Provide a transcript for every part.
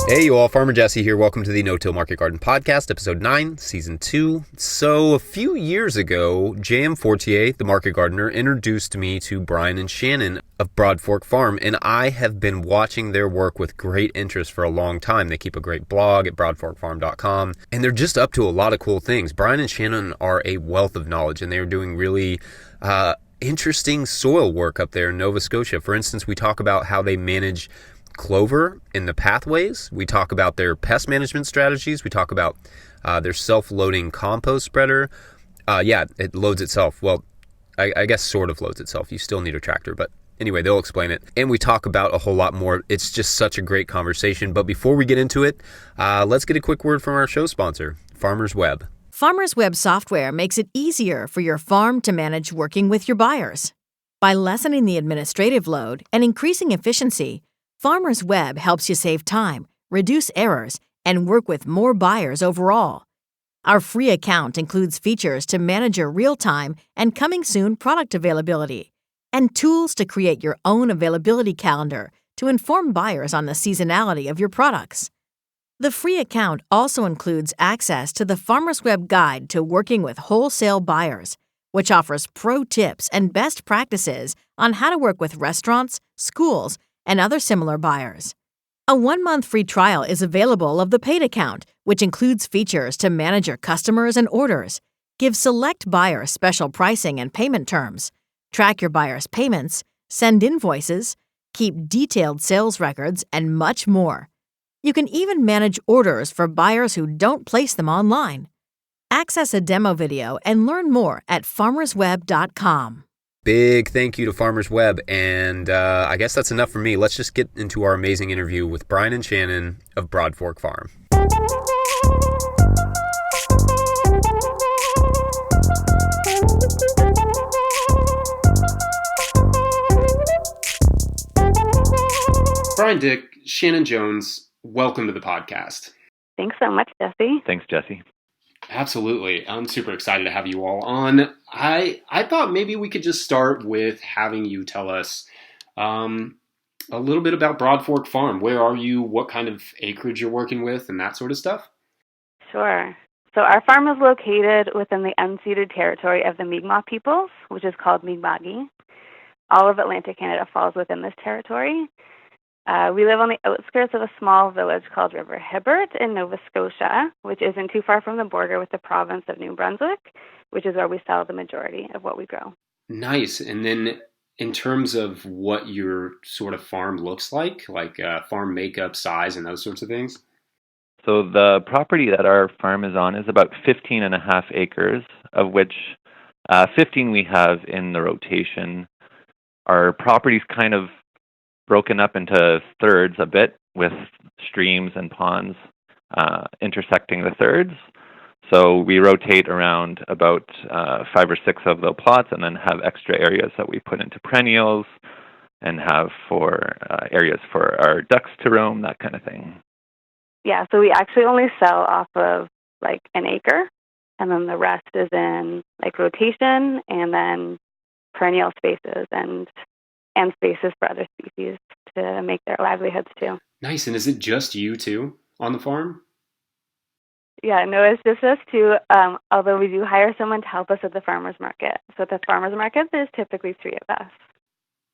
Hey, you all, Farmer Jesse here. Welcome to the No-Till Market Garden Podcast, Episode 9, Season 2. So, a few years ago, J.M. Fortier, the market gardener, introduced me to Bryan and Shannon of Broadfork Farm, and I have been watching their work with great interest for a long time. They keep a great blog at broadforkfarm.com, and they're just up to a lot of cool things. Bryan and Shannon are a wealth of knowledge, and they are doing really interesting soil work up there in Nova Scotia. For instance, we talk about how they manage clover in the pathways. We talk about their pest management strategies. We talk about their self-loading compost spreader. It loads itself. Well, I guess sort of loads itself. You still need a tractor, but anyway, they'll explain it. And we talk about a whole lot more. It's just such a great conversation. But before we get into it, let's get a quick word from our show sponsor, Farmers Web. Farmers Web software makes it easier for your farm to manage working with your buyers. By lessening the administrative load and increasing efficiency, Farmers Web helps you save time, reduce errors, and work with more buyers overall. Our free account includes features to manage your real-time and coming soon product availability, and tools to create your own availability calendar to inform buyers on the seasonality of your products. The free account also includes access to the Farmers Web Guide to Working with Wholesale Buyers, which offers pro tips and best practices on how to work with restaurants, schools, and other similar buyers. A 1-month free trial is available of the paid account, which includes features to manage your customers and orders, give select buyers special pricing and payment terms, track your buyers' payments, send invoices, keep detailed sales records, and much more. You can even manage orders for buyers who don't place them online. Access a demo video and learn more at farmersweb.com. Big thank you to Farmers Web, and I guess that's enough for me. Let's just get into our amazing interview with Bryan and Shannon of Broadfork Farm. Bryan Dick, Shannon Jones, welcome to the podcast. Thanks so much, Jesse. Thanks, Jesse. Absolutely. I'm super excited to have you all on. I thought maybe we could just start with having you tell us a little bit about Broadfork Farm. Where are you? What kind of acreage you're working with and that sort of stuff? Sure. So our farm is located within the unceded territory of the Mi'kmaq peoples, which is called Mi'kmaqi. All of Atlantic Canada falls within this territory. We live on the outskirts of a small village called River Hibbert in Nova Scotia, which isn't too far from the border with the province of New Brunswick, which is where we sell the majority of what we grow. Nice. And then in terms of what your sort of farm looks like farm makeup, size, and those sorts of things? So the property that our farm is on is about 15 and a half acres, of which 15 we have in the rotation. Our property's kind of broken up into thirds a bit, with streams and ponds intersecting the thirds. So we rotate around about 5 or 6 of the plots, and then have extra areas that we put into perennials, and have for areas for our ducks to roam, that kind of thing. Yeah, so we actually only sell off of like an acre, and then the rest is in like rotation, and then perennial spaces and spaces for other species to make their livelihoods too. Nice. And is it just you two on the farm? Yeah, no, it's just us two, although we do hire someone to help us at the farmer's market. So at the farmer's market, there's typically 3 of us.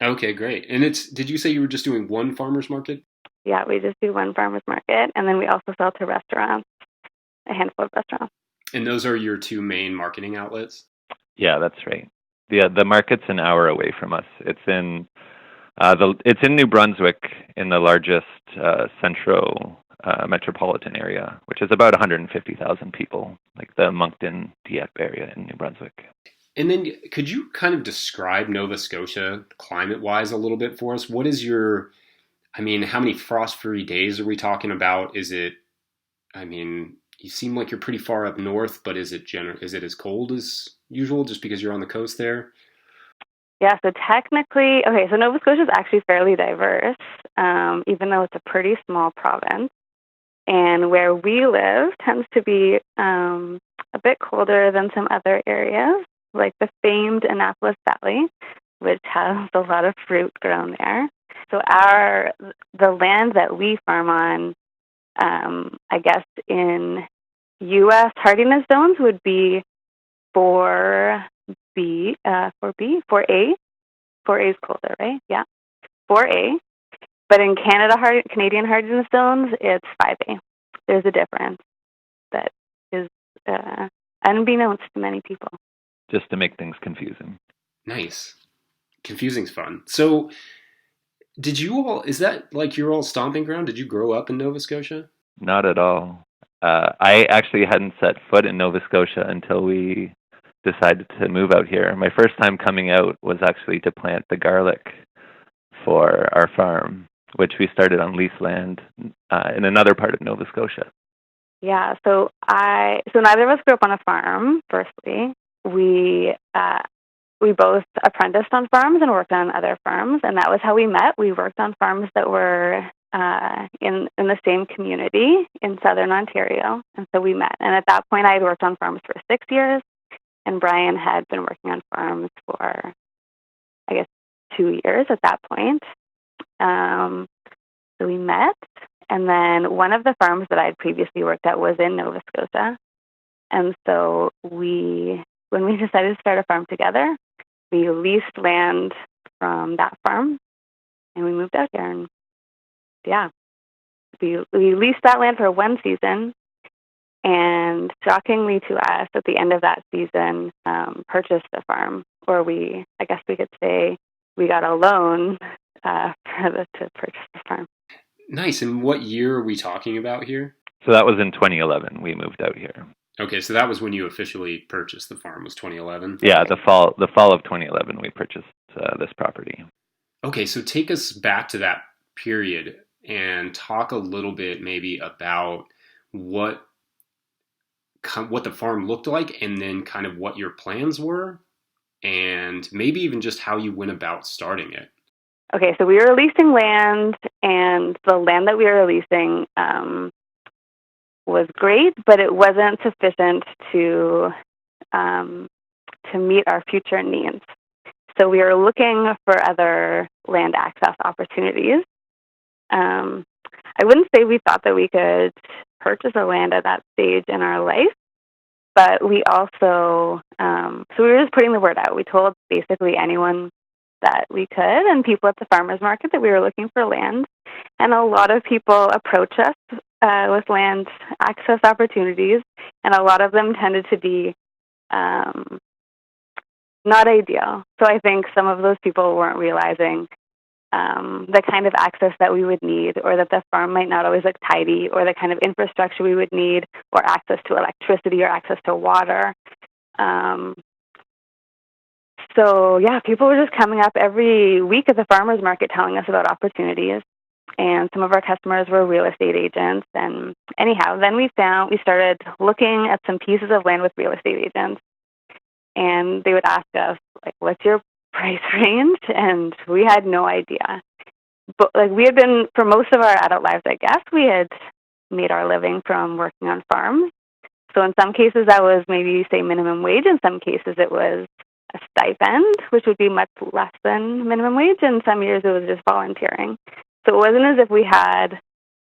Okay, great. And did you say you were just doing one farmer's market? Yeah, we just do one farmer's market, and then we also sell to restaurants, a handful of restaurants. And those are your 2 main marketing outlets? Yeah, that's right. The market's an hour away from us. It's in New Brunswick, in the largest central metropolitan area, which is about 150,000 people, like the Moncton, Dieppe area in New Brunswick. And then could you kind of describe Nova Scotia climate-wise a little bit for us? What is how many frost-free days are we talking about? You seem like you're pretty far up north, but is it as cold as usual just because you're on the coast there? Yeah, so technically, so Nova Scotia is actually fairly diverse, even though it's a pretty small province. And where we live tends to be a bit colder than some other areas, like the famed Annapolis Valley, which has a lot of fruit grown there. So the land that we farm on I guess in U.S. hardiness zones would be 4B, 4A. 4A is colder, right? Yeah, 4A. But in Canadian hardiness zones, it's 5A. There's a difference that is unbeknownst to many people. Just to make things confusing. Nice. Confusing's fun. So, is that like your all stomping ground? Did you grow up in Nova Scotia? Not at all. I actually hadn't set foot in Nova Scotia until we decided to move out here. My first time coming out was actually to plant the garlic for our farm, which we started on leased land in another part of Nova Scotia. Yeah, so neither of us grew up on a farm. Firstly, we both apprenticed on farms and worked on other farms, and that was how we met. We worked on farms that were in the same community in southern Ontario, and so we met. And at that point, I had worked on farms for 6 years, and Bryan had been working on farms for, I guess, 2 years at that point. So we met, and then one of the farms that I had previously worked at was in Nova Scotia. And so when we decided to start a farm together, we leased land from that farm, and we moved out here. And yeah, we leased that land for one season, and shockingly to us, at the end of that season, purchased the farm, or I guess we could say we got a loan to purchase the farm. Nice. And what year are we talking about here? So that was in 2011. We moved out here. Okay, so that was when you officially purchased the farm. Was 2011? Yeah, the fall of 2011, we purchased this property. Okay, so take us back to that period and talk a little bit maybe about what the farm looked like, and then kind of what your plans were, and maybe even just how you went about starting it. Okay, so we were leasing land, and the land that we were leasing was great, but it wasn't sufficient to meet our future needs. So we were looking for other land access opportunities. I wouldn't say we thought that we could purchase a land at that stage in our life, but we also, so we were just putting the word out. We told basically anyone that we could, and people at the farmers market, that we were looking for land. And a lot of people approach us with land access opportunities, and a lot of them tended to be not ideal. So I think some of those people weren't realizing the kind of access that we would need, or that the farm might not always look tidy, or the kind of infrastructure we would need, or access to electricity, or access to water. So yeah, people were just coming up every week at the farmers market telling us about opportunities. And some of our customers were real estate agents. And anyhow, then we started looking at some pieces of land with real estate agents. And they would ask us, like, what's your price range? And we had no idea. But like, we had been, for most of our adult lives, I guess, we had made our living from working on farms. So in some cases that was maybe, say, minimum wage. In some cases it was a stipend, which would be much less than minimum wage. In some years it was just volunteering. So it wasn't as if we had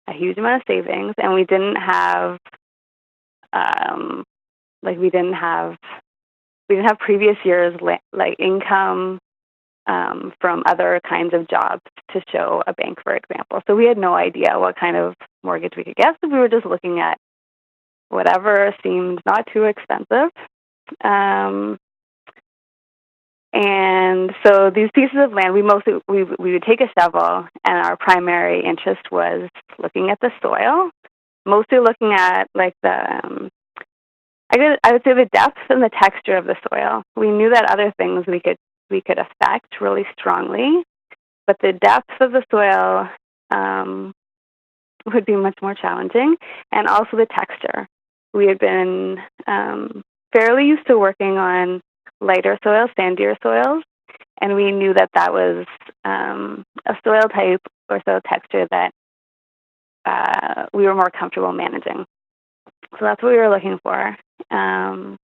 a huge amount of savings, and we didn't have, we didn't have previous years like income from other kinds of jobs to show a bank, for example. So we had no idea what kind of mortgage we could get. So we were just looking at whatever seemed not too expensive. And so these pieces of land, we would take a shovel, and our primary interest was looking at the soil, mostly looking at like I would say the depth and the texture of the soil. We knew that other things we could affect really strongly, but the depth of the soil would be much more challenging, and also the texture. We had been fairly used to working on lighter soils, sandier soils, and we knew that was a soil type or soil texture that we were more comfortable managing. So that's what we were looking for. The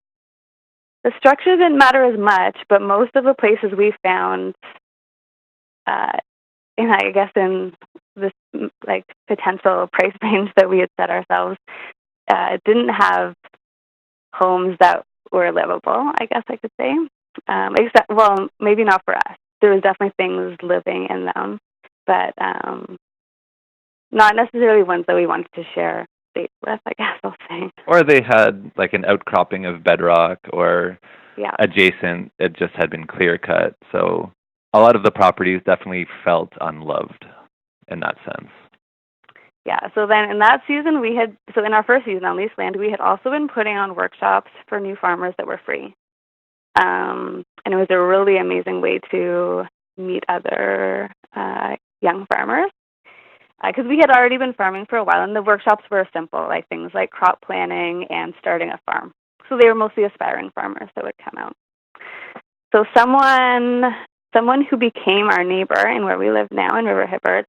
structure didn't matter as much, but most of the places we found, this like potential price range that we had set ourselves didn't have homes that were livable, I guess I could say. Except, well, maybe not for us. There was definitely things living in them, but not necessarily ones that we wanted to share space with, I guess I'll say. Or they had like an outcropping of bedrock, or adjacent, it just had been clear cut. So a lot of the properties definitely felt unloved in that sense. Yeah, so then in that season, in our first season on leased land, we had also been putting on workshops for new farmers that were free. And it was a really amazing way to meet other young farmers. Because we had already been farming for a while, and the workshops were simple, like things like crop planning and starting a farm. So they were mostly aspiring farmers that would come out. So someone who became our neighbor in where we live now in River Hibbert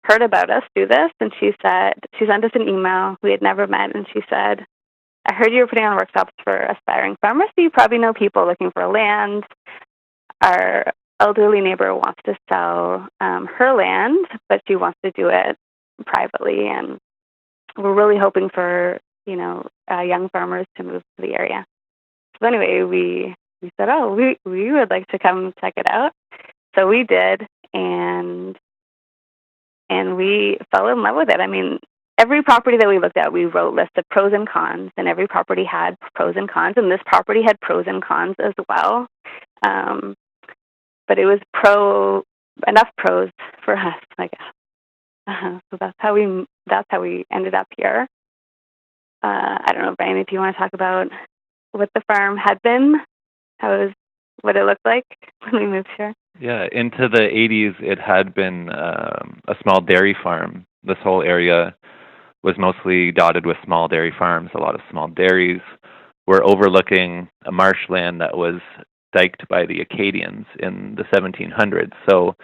heard about us do this, and she sent us an email. We had never met, and she said, I heard you were putting on workshops for aspiring farmers, so you probably know people looking for land. Our elderly neighbor wants to sell her land, but she wants to do it privately, and we're really hoping for, young farmers to move to the area. So anyway, we said, we would like to come check it out. So we did, and we fell in love with it. I mean, every property that we looked at, we wrote lists of pros and cons, and every property had pros and cons, and this property had pros and cons as well. But it was enough pros for us, I guess. So that's how we ended up here. I don't know, Brian, if you want to talk about what the farm had been, what it looked like when we moved here. Yeah, into the 80s, it had been a small dairy farm. This whole area was mostly dotted with small dairy farms. A lot of small dairies were overlooking a marshland that was diked by the Acadians in the 1700s. So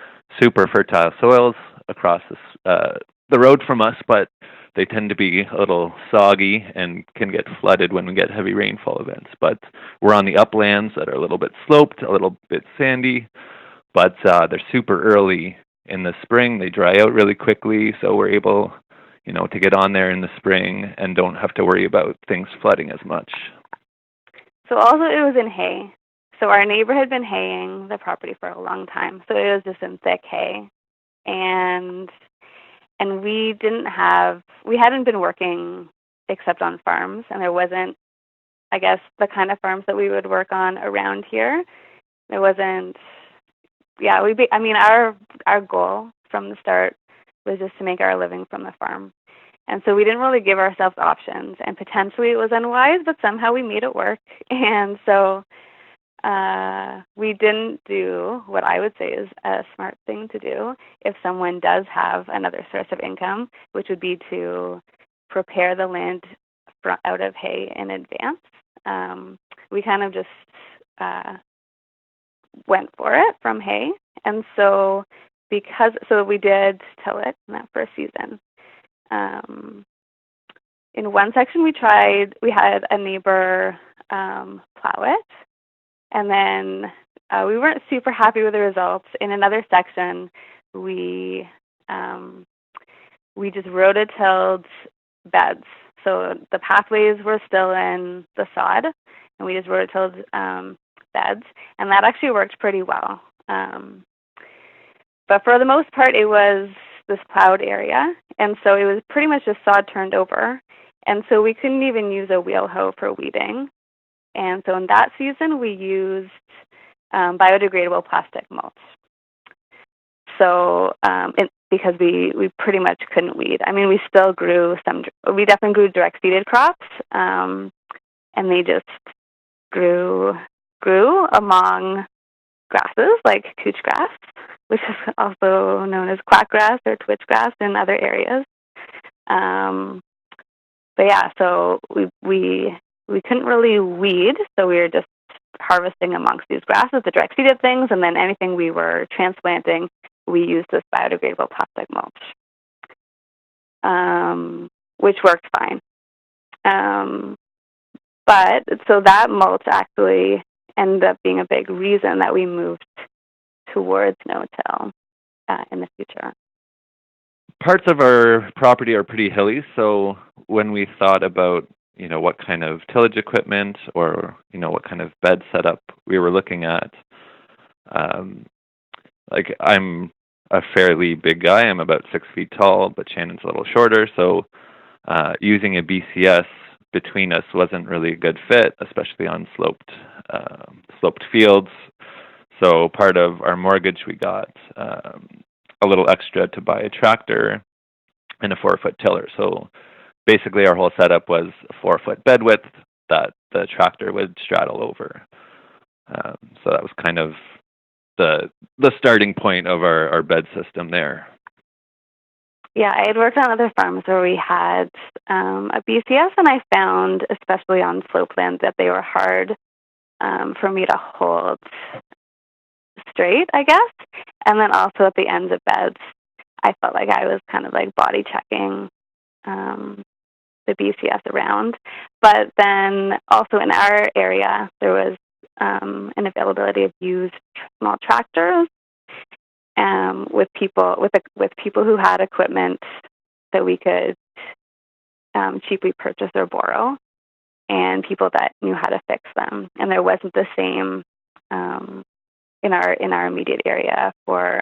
super fertile soils across the road from us, but they tend to be a little soggy and can get flooded when we get heavy rainfall events. But we're on the uplands that are a little bit sloped, a little bit sandy, but they're super early in the spring. They dry out really quickly, so we're able, to get on there in the spring and don't have to worry about things flooding as much. So also it was in hay. So our neighbor had been haying the property for a long time, so it was just in thick hay. And we hadn't been working except on farms, and there wasn't, I guess, the kind of farms that we would work on around here. There wasn't, our goal from the start was just to make our living from the farm. And so we didn't really give ourselves options, and potentially it was unwise, but somehow we made it work. And so we didn't do what I would say is a smart thing to do if someone does have another source of income, which would be to prepare the land out of hay in advance. We kind of just went for it from hay. And so we did till it in that first season. In one section we had a neighbor plow it. And then we weren't super happy with the results. In another section, we just rototilled beds. So the pathways were still in the sod, and we just rototilled beds, and that actually worked pretty well. But for the most part, it was this plowed area, and so it was pretty much just sod turned over, and so we couldn't even use a wheel hoe for weeding. And so in that season, we used biodegradable plastic mulch. So because we pretty much couldn't weed. I mean, we still we definitely grew direct seeded crops, and they just grew among grasses like couch grass, which is also known as quackgrass or twitchgrass in other areas. But yeah, so we couldn't really weed, so we were just harvesting amongst these grasses, the direct seeded things, and then anything we were transplanting, we used this biodegradable plastic mulch, which worked fine. But so that mulch actually ended up being a big reason that we moved towards no-till in the future. parts of our property are pretty hilly, so when we thought about, what kind of tillage equipment or, what kind of bed setup we were looking at, like I'm a fairly big guy. I'm about 6 feet tall, but Shannon's a little shorter, so using a BCS between us wasn't really a good fit, especially on sloped fields. So part of our mortgage, we got a little extra to buy a tractor and a 4-foot tiller. So basically our whole setup was a 4-foot bed width that the tractor would straddle over. So that was kind of the starting point of our bed system there. Yeah, I had worked on other farms where we had a BCS, and I found, especially on slopelands, that they were hard for me to hold straight, I guess. And then also at the ends of beds, I felt like I was kind of like body checking the BCS around. But then also in our area, there was an availability of used small tractors with people who had equipment that we could cheaply purchase or borrow, and people that knew how to fix them. And there wasn't the same in our immediate area for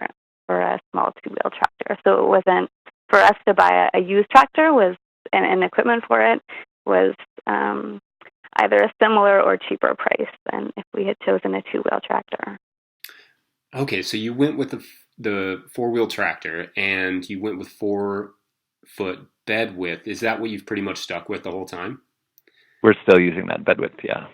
a small 2-wheel tractor. So it wasn't for us to buy a used tractor and equipment for it was either a similar or cheaper price than if we had chosen a 2-wheel tractor. Okay, so you went with the 4-wheel tractor and you went with 4-foot bed width. Is that what you've pretty much stuck with the whole time? We're still using that bed width, yeah.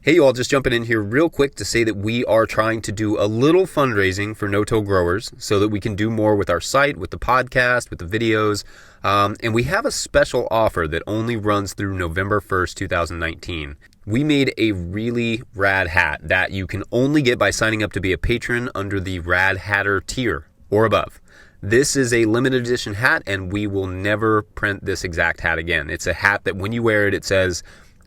Hey, you all, just jumping in here real quick to say that we are trying to do a little fundraising for no-till growers so that we can do more with our site, with the podcast, with the videos. And we have a special offer that only runs through November 1st, 2019. We made a really rad hat that you can only get by signing up to be a patron under the Rad Hatter tier or above. This is a limited edition hat, and we will never print this exact hat again. It's a hat that when you wear it, it says,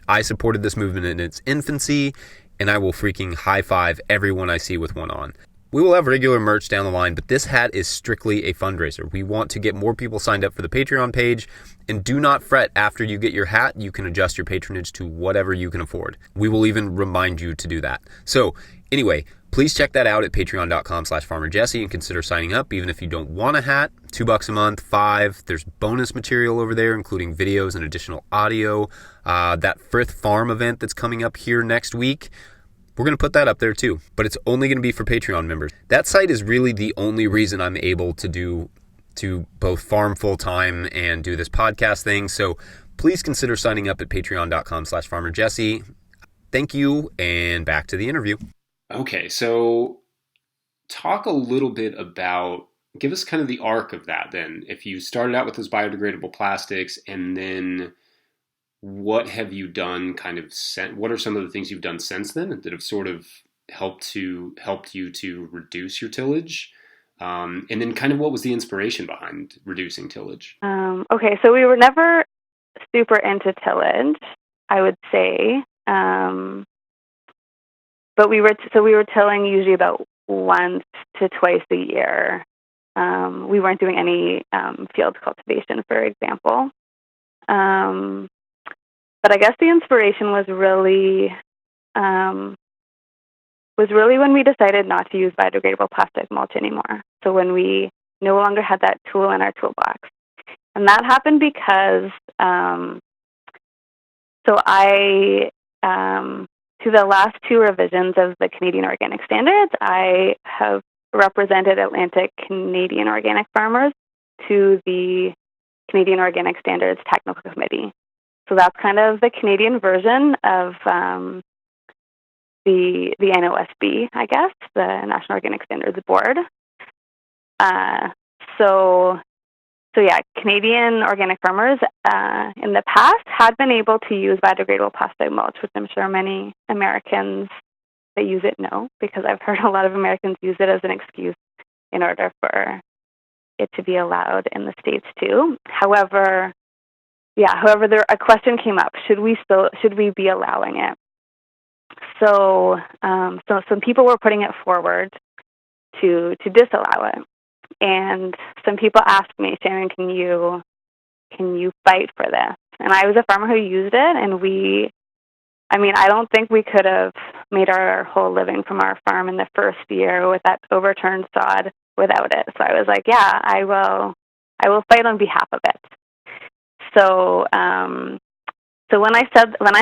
"I supported this movement in its infancy, and I will freaking high five everyone I see with one on." We will have regular merch down the line, but this hat is strictly a fundraiser. We want to get more people signed up for the Patreon page, and do not fret. After you get your hat, you can adjust your patronage to whatever you can afford. We will even remind you to do that. So anyway, please check that out at patreon.com/farmerjesse and consider signing up, even if you don't want a hat. $2 a month, $5. There's bonus material over there, including videos and additional audio. That Frith Farm event that's coming up here next week, we're going to put that up there too, but it's only going to be for Patreon members. That site is really the only reason I'm able to both farm full time and do this podcast thing. So please consider signing up at patreon.com/farmerjesse. Thank you, and back to the interview. Okay, so talk a little bit about, give us kind of the arc of that then. If you started out with those biodegradable plastics, and then what have you done what are some of the things you've done since then that have sort of helped you to reduce your tillage? And then kind of what was the inspiration behind reducing tillage? Okay, so we were never super into tillage, I would say. But we were tilling usually about once to twice a year. We weren't doing any field cultivation, for example. But I guess the inspiration was really when we decided not to use biodegradable plastic mulch anymore. So when we no longer had that tool in our toolbox. And that happened because to the last 2 revisions of the Canadian Organic Standards, I have represented Atlantic Canadian organic farmers to the Canadian Organic Standards Technical Committee. So that's kind of the Canadian version of the NOSB, I guess, the National Organic Standards Board. So yeah, Canadian organic farmers in the past had been able to use biodegradable plastic mulch, which I'm sure many Americans that use it know, because I've heard a lot of Americans use it as an excuse in order for it to be allowed in the States too. However, a question came up: should we be allowing it? So some people were putting it forward to disallow it, And some people asked me, Shannon, can you fight for this? And I was a farmer who used it, and I don't think we could have made our whole living from our farm in the first year with that overturned sod without it. So I was like, yeah, I will fight on behalf of it. So when I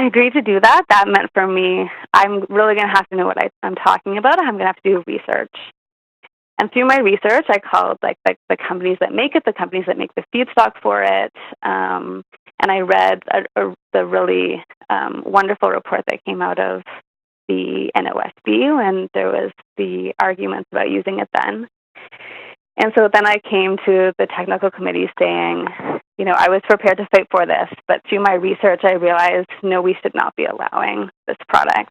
agreed to do that, that meant for me, I'm really going to have to know what I'm talking about. I'm going to have to do research. And through my research, I called the companies that make it, the companies that make the feedstock for it, and I read the really wonderful report that came out of the NOSB when there was the arguments about using it then. And so then I came to the technical committee saying, I was prepared to fight for this, but through my research, I realized, no, we should not be allowing this product.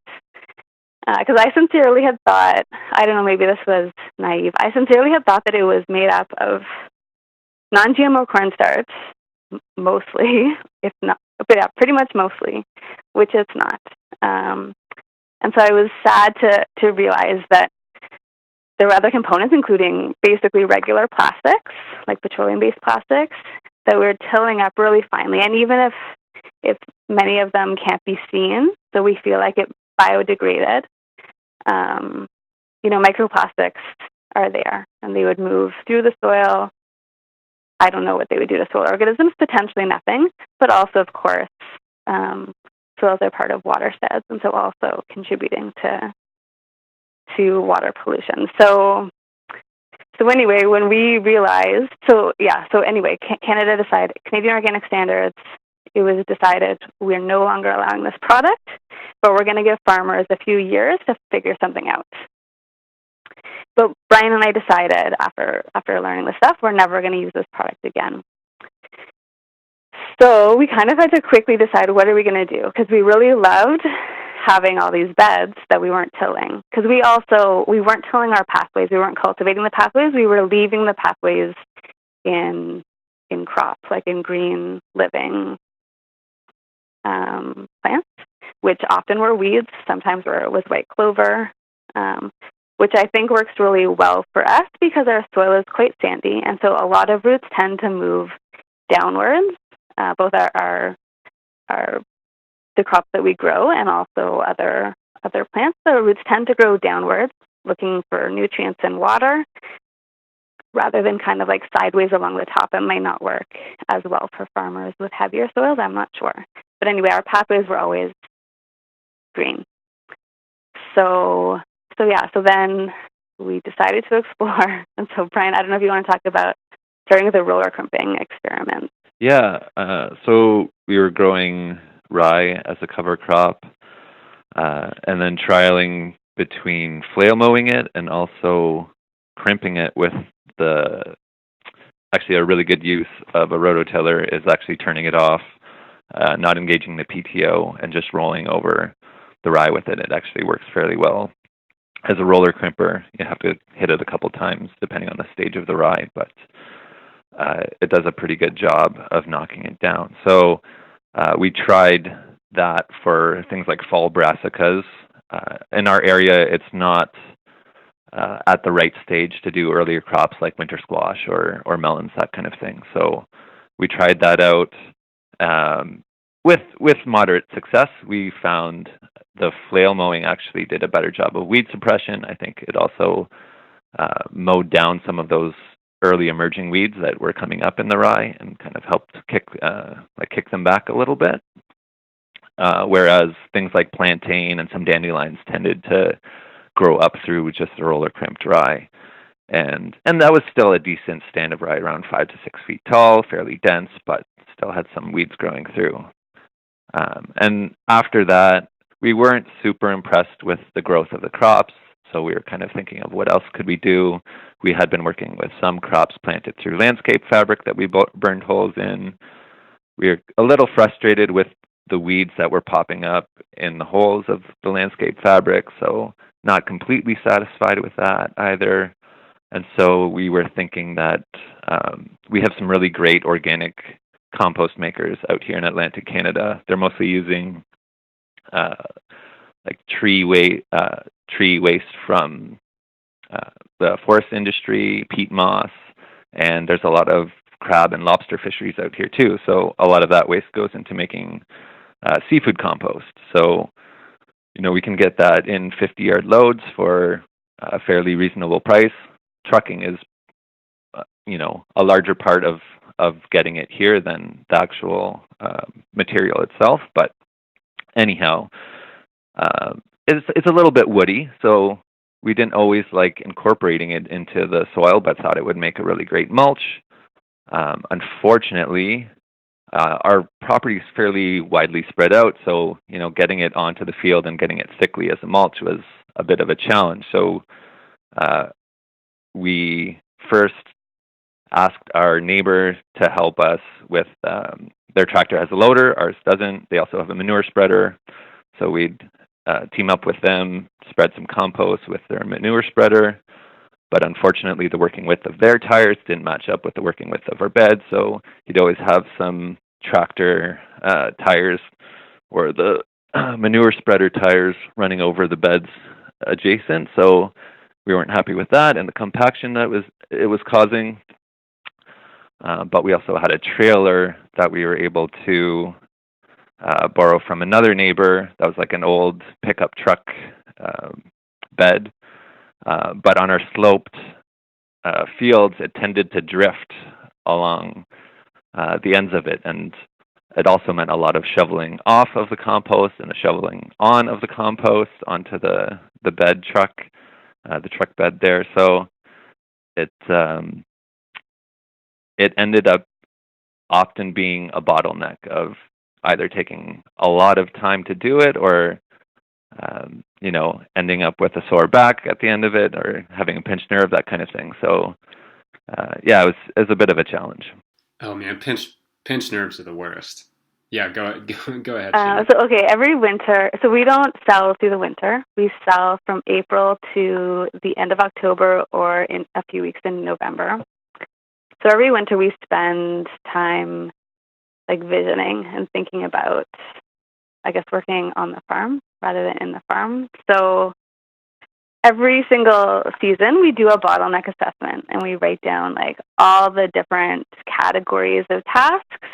Because I sincerely had thought, I don't know, maybe this was naive, I sincerely had thought that it was made up of non-GMO cornstarch, mostly, if not, but yeah, pretty much mostly, which it's not. And so I was sad to realize that there were other components, including basically regular plastics, like petroleum-based plastics, that we're tilling up really finely. And even if many of them can't be seen, so we feel like it biodegraded, microplastics are there, and they would move through the soil. I don't know what they would do to soil organisms, potentially nothing, but also, of course, soils are part of watersheds, and so also contributing to water pollution. So anyway, when we realized, Canadian Organic Standards, it was decided we're no longer allowing this product, but we're going to give farmers a few years to figure something out. But Bryan and I decided after learning this stuff, we're never going to use this product again. So we kind of had to quickly decide, what are we going to do? Because we really loved having all these beds that we weren't tilling. Because we weren't tilling our pathways. We weren't cultivating the pathways. We were leaving the pathways in crops, like in green living plants, which often were weeds. Sometimes it was white clover, which I think works really well for us because our soil is quite sandy. And so a lot of roots tend to move downwards, both the crops that we grow and also other plants. The roots tend to grow downwards, looking for nutrients and water, rather than kind of like sideways along the top. It might not work as well for farmers with heavier soils, I'm not sure. But anyway, our pathways were always green. So then we decided to explore. And so, Bryan, I don't know if you want to talk about starting with the roller crimping experiment. Yeah, so we were growing rye as a cover crop, and then trialing between flail mowing it and also crimping it with actually a really good use of a rototiller is actually turning it off, not engaging the PTO, and just rolling over the rye with it. It actually works fairly well. As a roller crimper, you have to hit it a couple times depending on the stage of the rye, but it does a pretty good job of knocking it down. So we tried that for things like fall brassicas. In our area, it's not at the right stage to do earlier crops like winter squash or melons, that kind of thing. So we tried that out with moderate success. We found the flail mowing actually did a better job of weed suppression. I think it also mowed down some of those early emerging weeds that were coming up in the rye and kind of helped kick them back a little bit. Whereas things like plantain and some dandelions tended to grow up through just the roller crimped rye. And that was still a decent stand of rye, around 5 to 6 feet tall, fairly dense, but still had some weeds growing through. And after that, we weren't super impressed with the growth of the crops, so we were kind of thinking of what else could we do. We had been working with some crops planted through landscape fabric that we burned holes in. We were a little frustrated with the weeds that were popping up in the holes of the landscape fabric, so not completely satisfied with that either. And so we were thinking that we have some really great organic compost makers out here in Atlantic Canada. They're mostly using like tree waste from the forest industry, peat moss, And there's a lot of crab and lobster fisheries out here too. So a lot of that waste goes into making seafood compost. So, we can get that in 50-yard loads for a fairly reasonable price. Trucking is, a larger part of getting it here than the actual material itself. But anyhow, it's a little bit woody, so we didn't always like incorporating it into the soil, but thought it would make a really great mulch. Unfortunately, our property is fairly widely spread out, so getting it onto the field and getting it thickly as a mulch was a bit of a challenge. So we first asked our neighbor to help us with their tractor has a loader, ours doesn't. They also have a manure spreader, so we'd team up with them, spread some compost with their manure spreader. But unfortunately, the working width of their tires didn't match up with the working width of our bed, so you'd always have some tractor tires or the manure spreader tires running over the beds adjacent. So we weren't happy with that and the compaction that it was causing. But we also had a trailer that we were able to borrow from another neighbor. That was like an old pickup truck bed. But on our sloped fields, it tended to drift along the ends of it. And it also meant a lot of shoveling off of the compost and a shoveling on of the compost onto the bed truck, the truck bed there. So it ended up often being a bottleneck of either taking a lot of time to do it or ending up with a sore back at the end of it or having a pinched nerve, that kind of thing. So, it was a bit of a challenge. Oh man, pinched nerves are the worst. Yeah, go ahead. Every winter, so we don't sell through the winter. We sell from April to the end of October or in a few weeks in November. So every winter we spend time visioning and thinking about, working on the farm rather than in the farm. So every single season we do a bottleneck assessment and we write down all the different categories of tasks.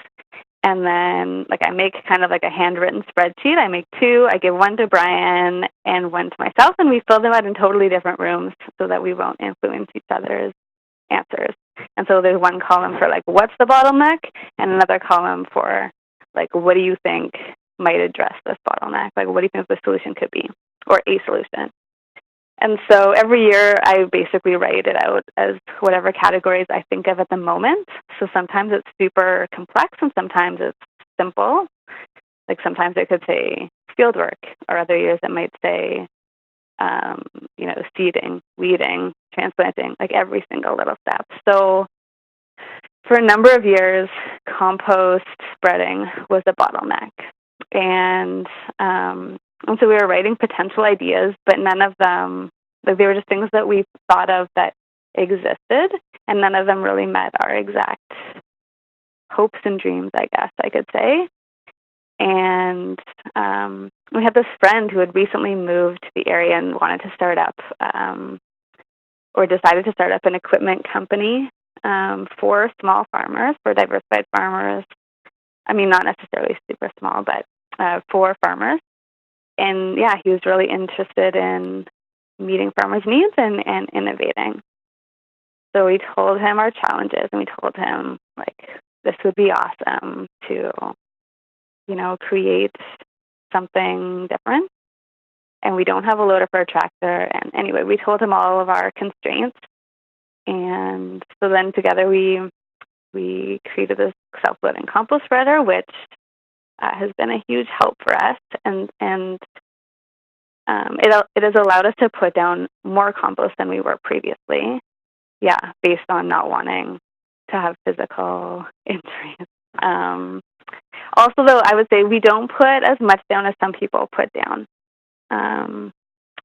And then I make kind of a handwritten spreadsheet. I make 2. I give one to Bryan and one to myself, and we fill them out in totally different rooms so that we won't influence each other's answers. And so there's one column for what's the bottleneck, and another column for what do you think might address this bottleneck? What do you think the solution could be, or a solution? And so every year I basically write it out as whatever categories I think of at the moment. So sometimes it's super complex and sometimes it's simple. Sometimes it could say fieldwork, or other years it might say, seeding, weeding, transplanting, every single little step. So for a number of years, compost spreading was a bottleneck. And so we were writing potential ideas, but none of them, they were just things that we thought of that existed, and none of them really met our exact hopes and dreams, I guess I could say. And we had this friend who had recently moved to the area and wanted to start up, or decided to start up an equipment company for small farmers, for diversified farmers. I mean, not necessarily super small, but for farmers. And he was really interested in meeting farmers' needs and innovating. So we told him our challenges, and we told him this would be awesome to, create something different. And we don't have a loader for a tractor. And anyway, we told him all of our constraints. And so then together we created this self-loading compost spreader, which has been a huge help for us, and it has allowed us to put down more compost than we were previously. Based on not wanting to have physical injuries. Also, though, I would say we don't put as much down as some people put down.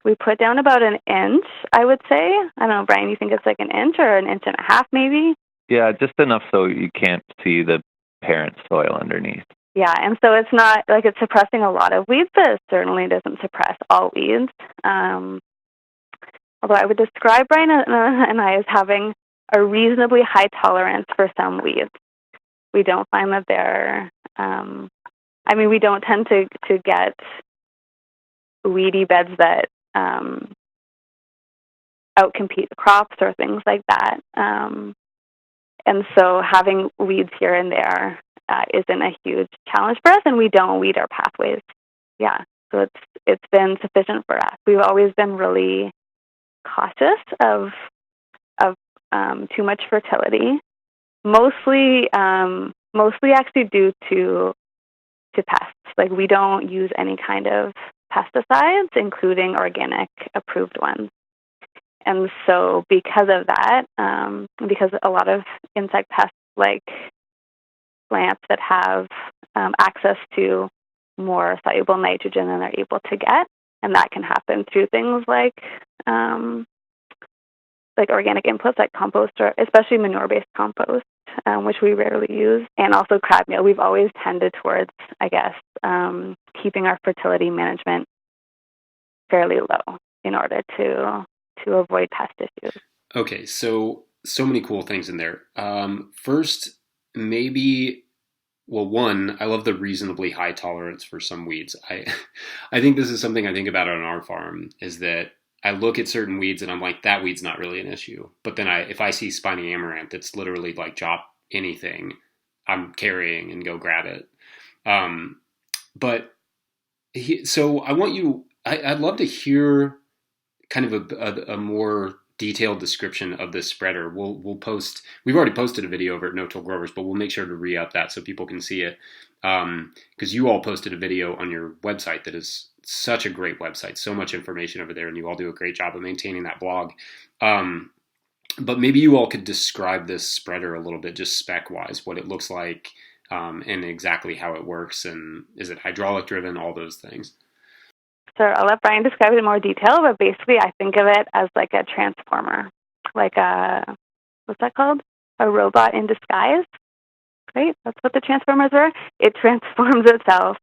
We put down about an inch, I would say. I don't know, Bryan, you think it's an inch or an inch and a half, maybe? Yeah, just enough so you can't see the parent soil underneath. Yeah, and so it's not it's suppressing a lot of weeds, but it certainly doesn't suppress all weeds. Although I would describe Bryan and I as having a reasonably high tolerance for some weeds. We don't find that they're, we don't tend to get weedy beds that outcompete the crops or things like that. And so having weeds here and there isn't a huge challenge for us, and we don't weed our pathways. Yeah, so it's been sufficient for us. We've always been really cautious of too much fertility, mostly actually due to pests. Like, we don't use any kind of pesticides, including organic approved ones. And so because of that, because a lot of insect pests like plants that have access to more soluble nitrogen than they're able to get, and that can happen through things like organic inputs like compost, or especially manure-based compost, which we rarely use, and also crab meal. We've always tended towards, I guess, keeping our fertility management fairly low in order to avoid pest issues. Okay, so many cool things in there. First, maybe, well, one, I love the reasonably high tolerance for some weeds. I think this is something I think about on our farm, is that I look at certain weeds and I'm like, that weed's not really an issue. But then if I see spiny amaranth, it's literally like drop anything I'm carrying and go grab it. So I want you, I'd love to hear kind of a more detailed description of this spreader. We'll post, we've already posted a video over at No Till Growers, but we'll make sure to re-up that so people can see it. Because you all posted a video on your website that is such a great website, so much information over there, and you all do a great job of maintaining that blog. But maybe you all could describe this spreader a little bit, just spec-wise, what it looks like, and exactly how it works, and is it hydraulic driven, all those things. Sure, I'll let Bryan describe it in more detail, but basically I think of it as like a transformer, like what's that called? A robot in disguise, right? That's what the transformers are. It transforms itself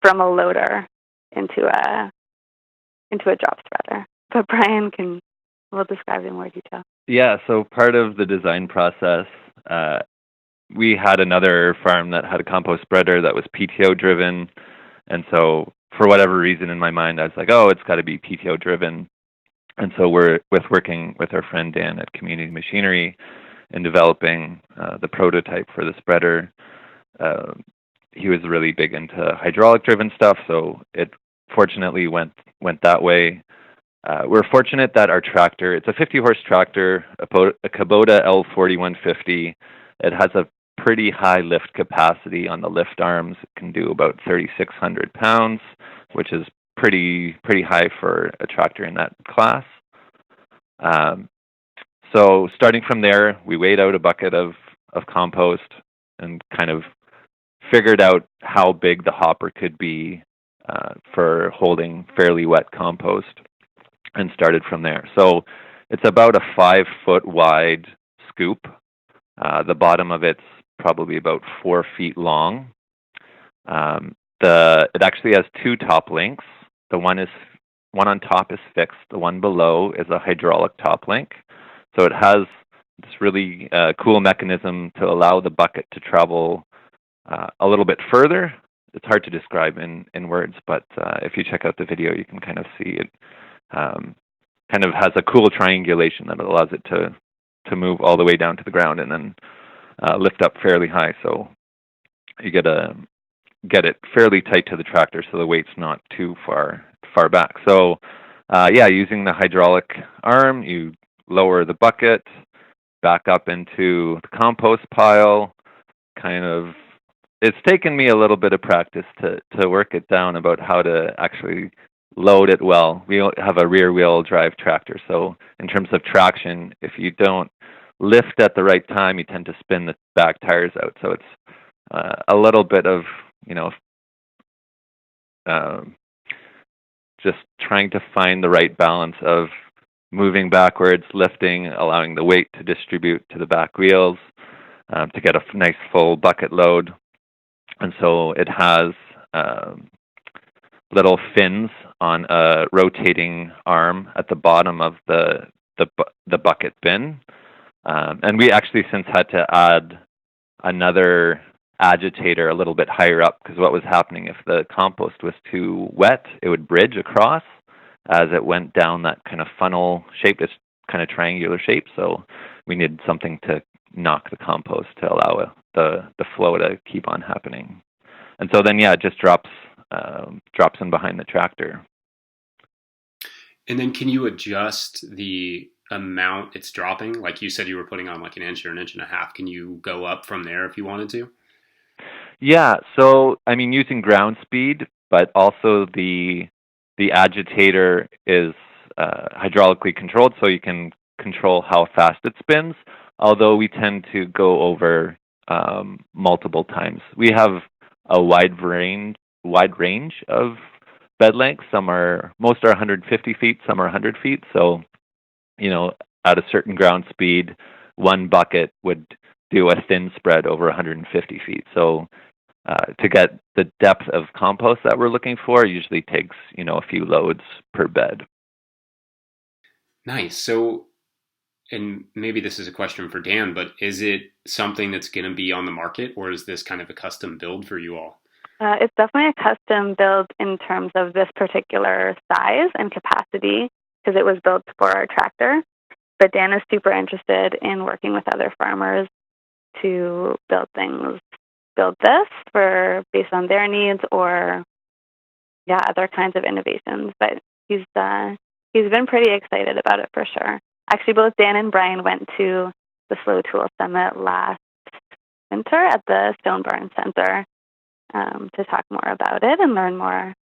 from a loader into a drop spreader. But Bryan will describe it in more detail. Yeah, so part of the design process, we had another farm that had a compost spreader that was PTO driven, and so for whatever reason in my mind, I was like, oh, it's got to be PTO driven. And so we're working with our friend Dan at Community Machinery in developing the prototype for the spreader. He was really big into hydraulic driven stuff, so it fortunately went that way. We're fortunate that our tractor, it's a 50-horse tractor, a Kubota L4150. It has a pretty high lift capacity on the lift arms. It can do about 3,600 pounds, which is pretty high for a tractor in that class. So starting from there, we weighed out a bucket of compost and kind of figured out how big the hopper could be for holding fairly wet compost, and started from there. So it's about a 5-foot wide scoop. The bottom of it's probably about 4 feet long. It actually has 2 top links. The one on top is fixed. The one below is a hydraulic top link. So it has this really cool mechanism to allow the bucket to travel a little bit further. It's hard to describe in words, but if you check out the video, you can kind of see it. Kind of has a cool triangulation that allows it to move all the way down to the ground and then lift up fairly high. So you get it fairly tight to the tractor so the weight's not too far back. So using the hydraulic arm, you lower the bucket back up into the compost pile. It's taken me a little bit of practice to work it down about how to actually load it well. We have a rear wheel drive tractor, so in terms of traction, if you don't lift at the right time, you tend to spin the back tires out. So it's a little bit of, just trying to find the right balance of moving backwards, lifting, allowing the weight to distribute to the back wheels to get a nice full bucket load. And so it has little fins on a rotating arm at the bottom of the bucket bin. And we actually since had to add another agitator a little bit higher up, because what was happening, if the compost was too wet, it would bridge across as it went down that kind of funnel shape, this kind of triangular shape. So we needed something to knock the compost to allow the flow to keep on happening. And so then, it just drops in behind the tractor. And then can you adjust the amount it's dropping? Like you said, you were putting on like an inch or an inch and a half. Can you go up from there if you wanted to? Yeah, so I mean, using ground speed, but also the agitator is hydraulically controlled, so you can control how fast it spins. Although we tend to go over multiple times. We have a wide range of bed lengths. Most are 150 feet, some are 100 feet. So, at a certain ground speed, one bucket would do a thin spread over 150 feet. So to get the depth of compost that we're looking for, usually takes, a few loads per bed. Nice. So, and maybe this is a question for Dan, but is it something that's going to be on the market, or is this kind of a custom build for you all? It's definitely a custom build in terms of this particular size and capacity, because it was built for our tractor. But Dan is super interested in working with other farmers to build this based on their needs, or other kinds of innovations. But he's been pretty excited about it for sure. Actually, both Dan and Bryan went to the Slow Tool Summit last winter at the Stone Barn Center to talk more about it and learn more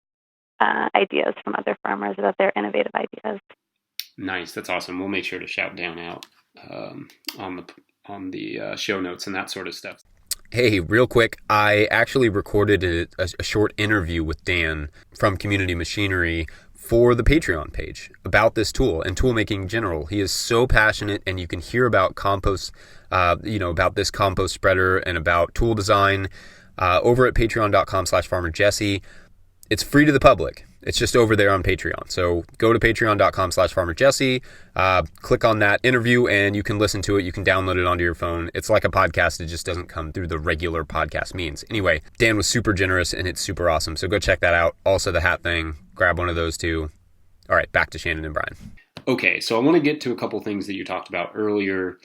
ideas from other farmers about their innovative ideas. Nice, that's awesome. We'll make sure to shout Dan out on the show notes and that sort of stuff. Hey, real quick, I actually recorded a short interview with Dan from Community Machinery for the Patreon page about this tool and tool making in general. He is so passionate, and you can hear about compost, about this compost spreader and about tool design over at patreon.com/farmerjesse. It's free to the public. It's just over there on Patreon. So go to patreon.com/farmerjesse, click on that interview, and you can listen to it. You can download it onto your phone. It's like a podcast. It just doesn't come through the regular podcast means. Anyway, Dan was super generous, and it's super awesome. So go check that out. Also, the hat thing. Grab one of those too. All right, back to Shannon and Bryan. Okay, so I want to get to a couple things that you talked about earlier.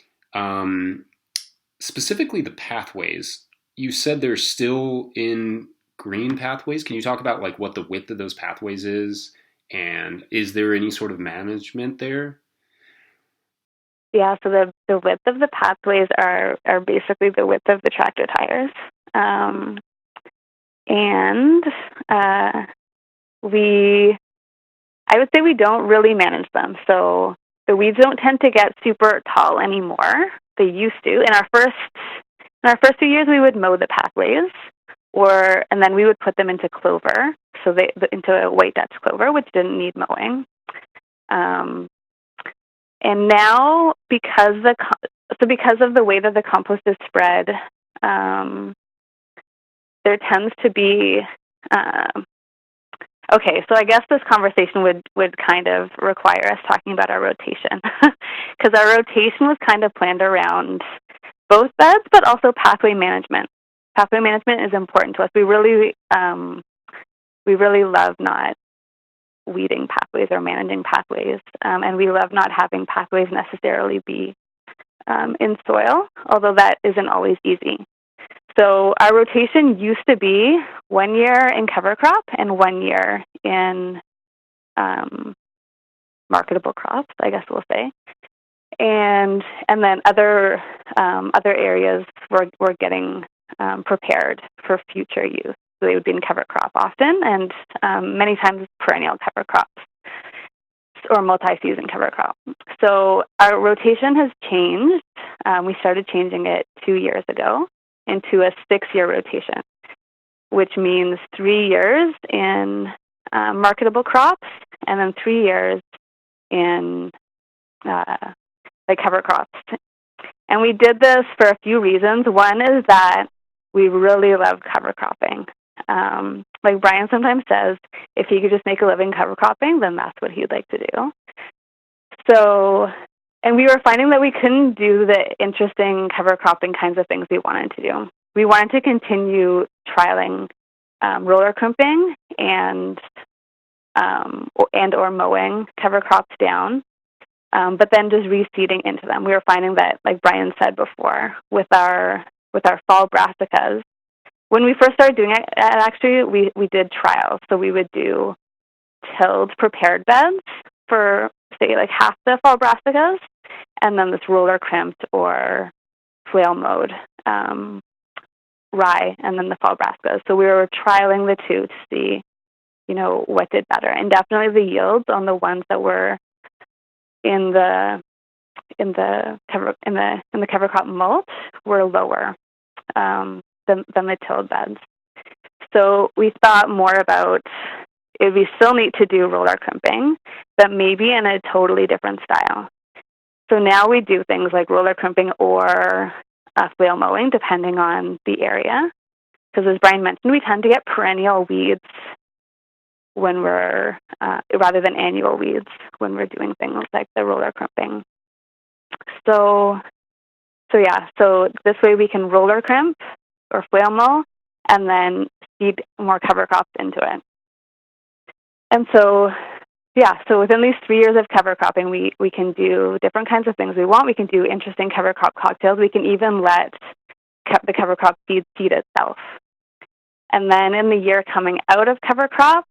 Specifically the pathways. You said they're still in green pathways. Can you talk about like what the width of those pathways is, and is there any sort of management there? Yeah, so the width of the pathways are basically the width of the tractor tires. I would say we don't really manage them. So the weeds don't tend to get super tall anymore. They used to. In our first few years, we would mow the pathways, and then we would put them into clover, into a white Dutch clover, which didn't need mowing. And now, because of the way that the compost is spread, there tends to be. Okay, so I guess this conversation would kind of require us talking about our rotation, because our rotation was kind of planned around both beds, but also pathway management. Pathway management is important to us. We really love not weeding pathways or managing pathways, and we love not having pathways necessarily be in soil, although that isn't always easy. So our rotation used to be 1 year in cover crop and 1 year in marketable crops, I guess we'll say, and then other areas were getting prepared for future use. So they would be in cover crop often, and many times perennial cover crops or multi-season cover crop. So our rotation has changed. We started changing it 2 years ago into a 6-year rotation, which means 3 years in marketable crops and then 3 years in cover crops. And we did this for a few reasons. One is that we really love cover cropping. Like Bryan sometimes says, if he could just make a living cover cropping, then that's what he'd like to do. So And we were finding that we couldn't do the interesting cover cropping kinds of things we wanted to do. We wanted to continue trialing roller crimping and or mowing cover crops down, but then just reseeding into them. We were finding that, like Bryan said before, with our fall brassicas, when we first started doing it, actually, we did trials. So we would do tilled prepared beds for, say, like half the fall brassicas, and then this roller crimped or flail mowed rye, and then the fall brassicas. So we were trialing the two to see, what did better. And definitely the yields on the ones that were in the cover crop mulch were lower than the tilled beds. So we thought more about, it would be still neat to do roller crimping, but maybe in a totally different style. So now we do things like roller crimping or flail mowing, depending on the area. Because as Bryan mentioned, we tend to get perennial weeds when we're, rather than annual weeds when we're doing things like the roller crimping. So this way we can roller crimp or flail mow and then seed more cover crops into it. And so within these 3 years of cover cropping, we can do different kinds of things we want. We can do interesting cover crop cocktails. We can even let the cover crop seed itself. And then in the year coming out of cover crop,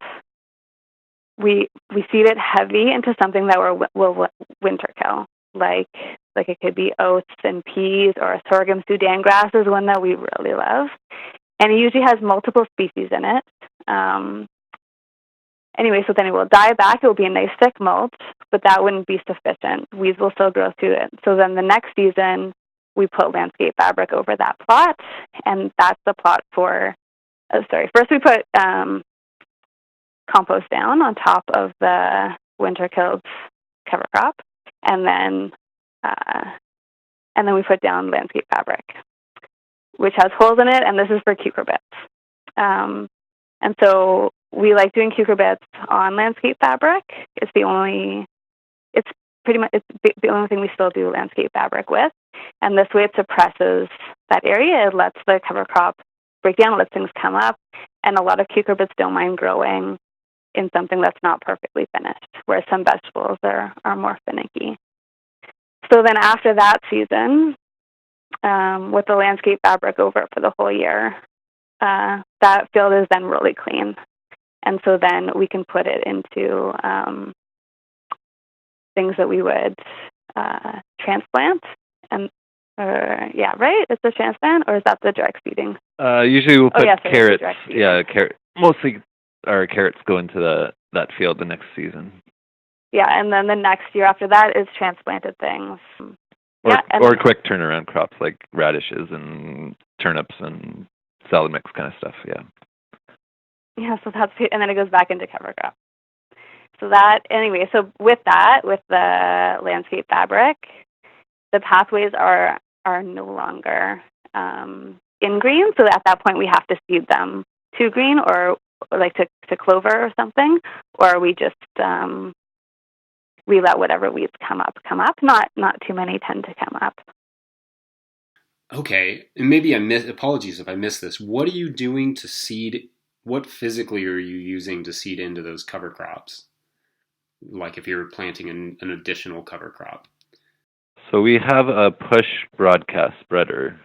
we seed it heavy into something that will winter kill. Like it could be oats and peas, or a sorghum Sudan grass is one that we really love. And it usually has multiple species in it. Anyway, so then it will die back. It will be a nice thick mulch, but that wouldn't be sufficient. Weeds will still grow through it. So then the next season, we put landscape fabric over that plot, and that's the plot for, first we put compost down on top of the winter-killed cover crop, and then we put down landscape fabric, which has holes in it, and this is for cucurbits. And so we like doing cucurbits on landscape fabric. It's the only thing we still do landscape fabric with. And this way it suppresses that area. It lets the cover crop break down, lets things come up. And a lot of cucurbits don't mind growing in something that's not perfectly finished, whereas some vegetables are more finicky. So then after that season, with the landscape fabric over it for the whole year, that field is then really clean. And so then we can put it into things that we would transplant. And right? It's a transplant, or is that the direct seeding? Usually we'll put carrots. Yeah, mostly our carrots go into that field the next season. Yeah, and then the next year after that is transplanted things. Or quick turnaround crops like radishes and turnips and salad mix kind of stuff, yeah. Yeah, so that's, and then it goes back into cover crop. So with the landscape fabric, the pathways are no longer in green. So at that point, we have to seed them to green, or like to clover or something, or we just we let whatever weeds come up. Not too many tend to come up. Okay, and maybe apologies if I missed this. What are you doing to seed? What physically are you using to seed into those cover crops? Like if you're planting an additional cover crop. So we have a push broadcast spreader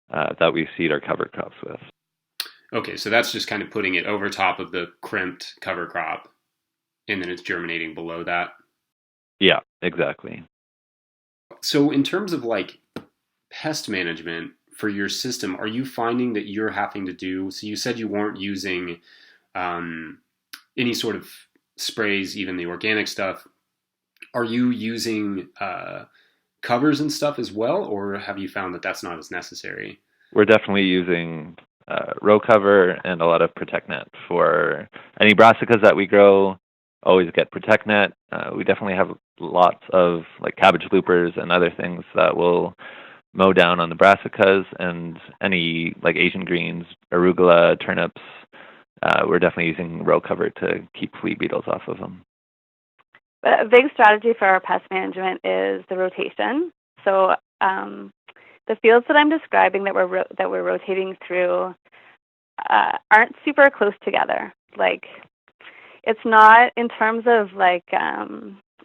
that we seed our cover crops with. Okay, so that's just kind of putting it over top of the crimped cover crop, and then it's germinating below that? Yeah, exactly. So in terms of like pest management for your system, are you finding that you're having to do, so you said you weren't using any sort of sprays, even the organic stuff. Are you using covers and stuff as well, or have you found that that's not as necessary? We're definitely using row cover and a lot of Protect Net for any brassicas that we grow. Always get Protect Net. We definitely have lots of like cabbage loopers and other things that will mow down on the brassicas, and any like Asian greens, arugula, turnips. We're definitely using row cover to keep flea beetles off of them. a big strategy for our pest management is the rotation. So the fields that I'm describing that we're rotating through aren't super close together. Like, it's not in terms of like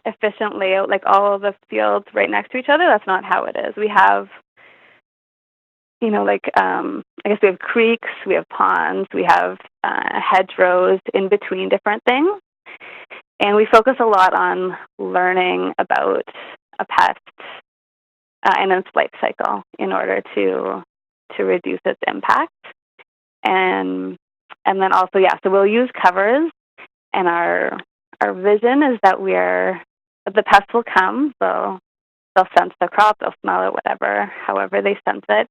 efficient layout, like all of the fields right next to each other. That's not how it is. We have, I guess we have creeks, we have ponds, we have hedgerows in between different things. And we focus a lot on learning about a pest and its life cycle in order to reduce its impact. And then also, so we'll use covers, and our vision is that the pests will come, they'll sense the crop, they'll smell it, however they sense it,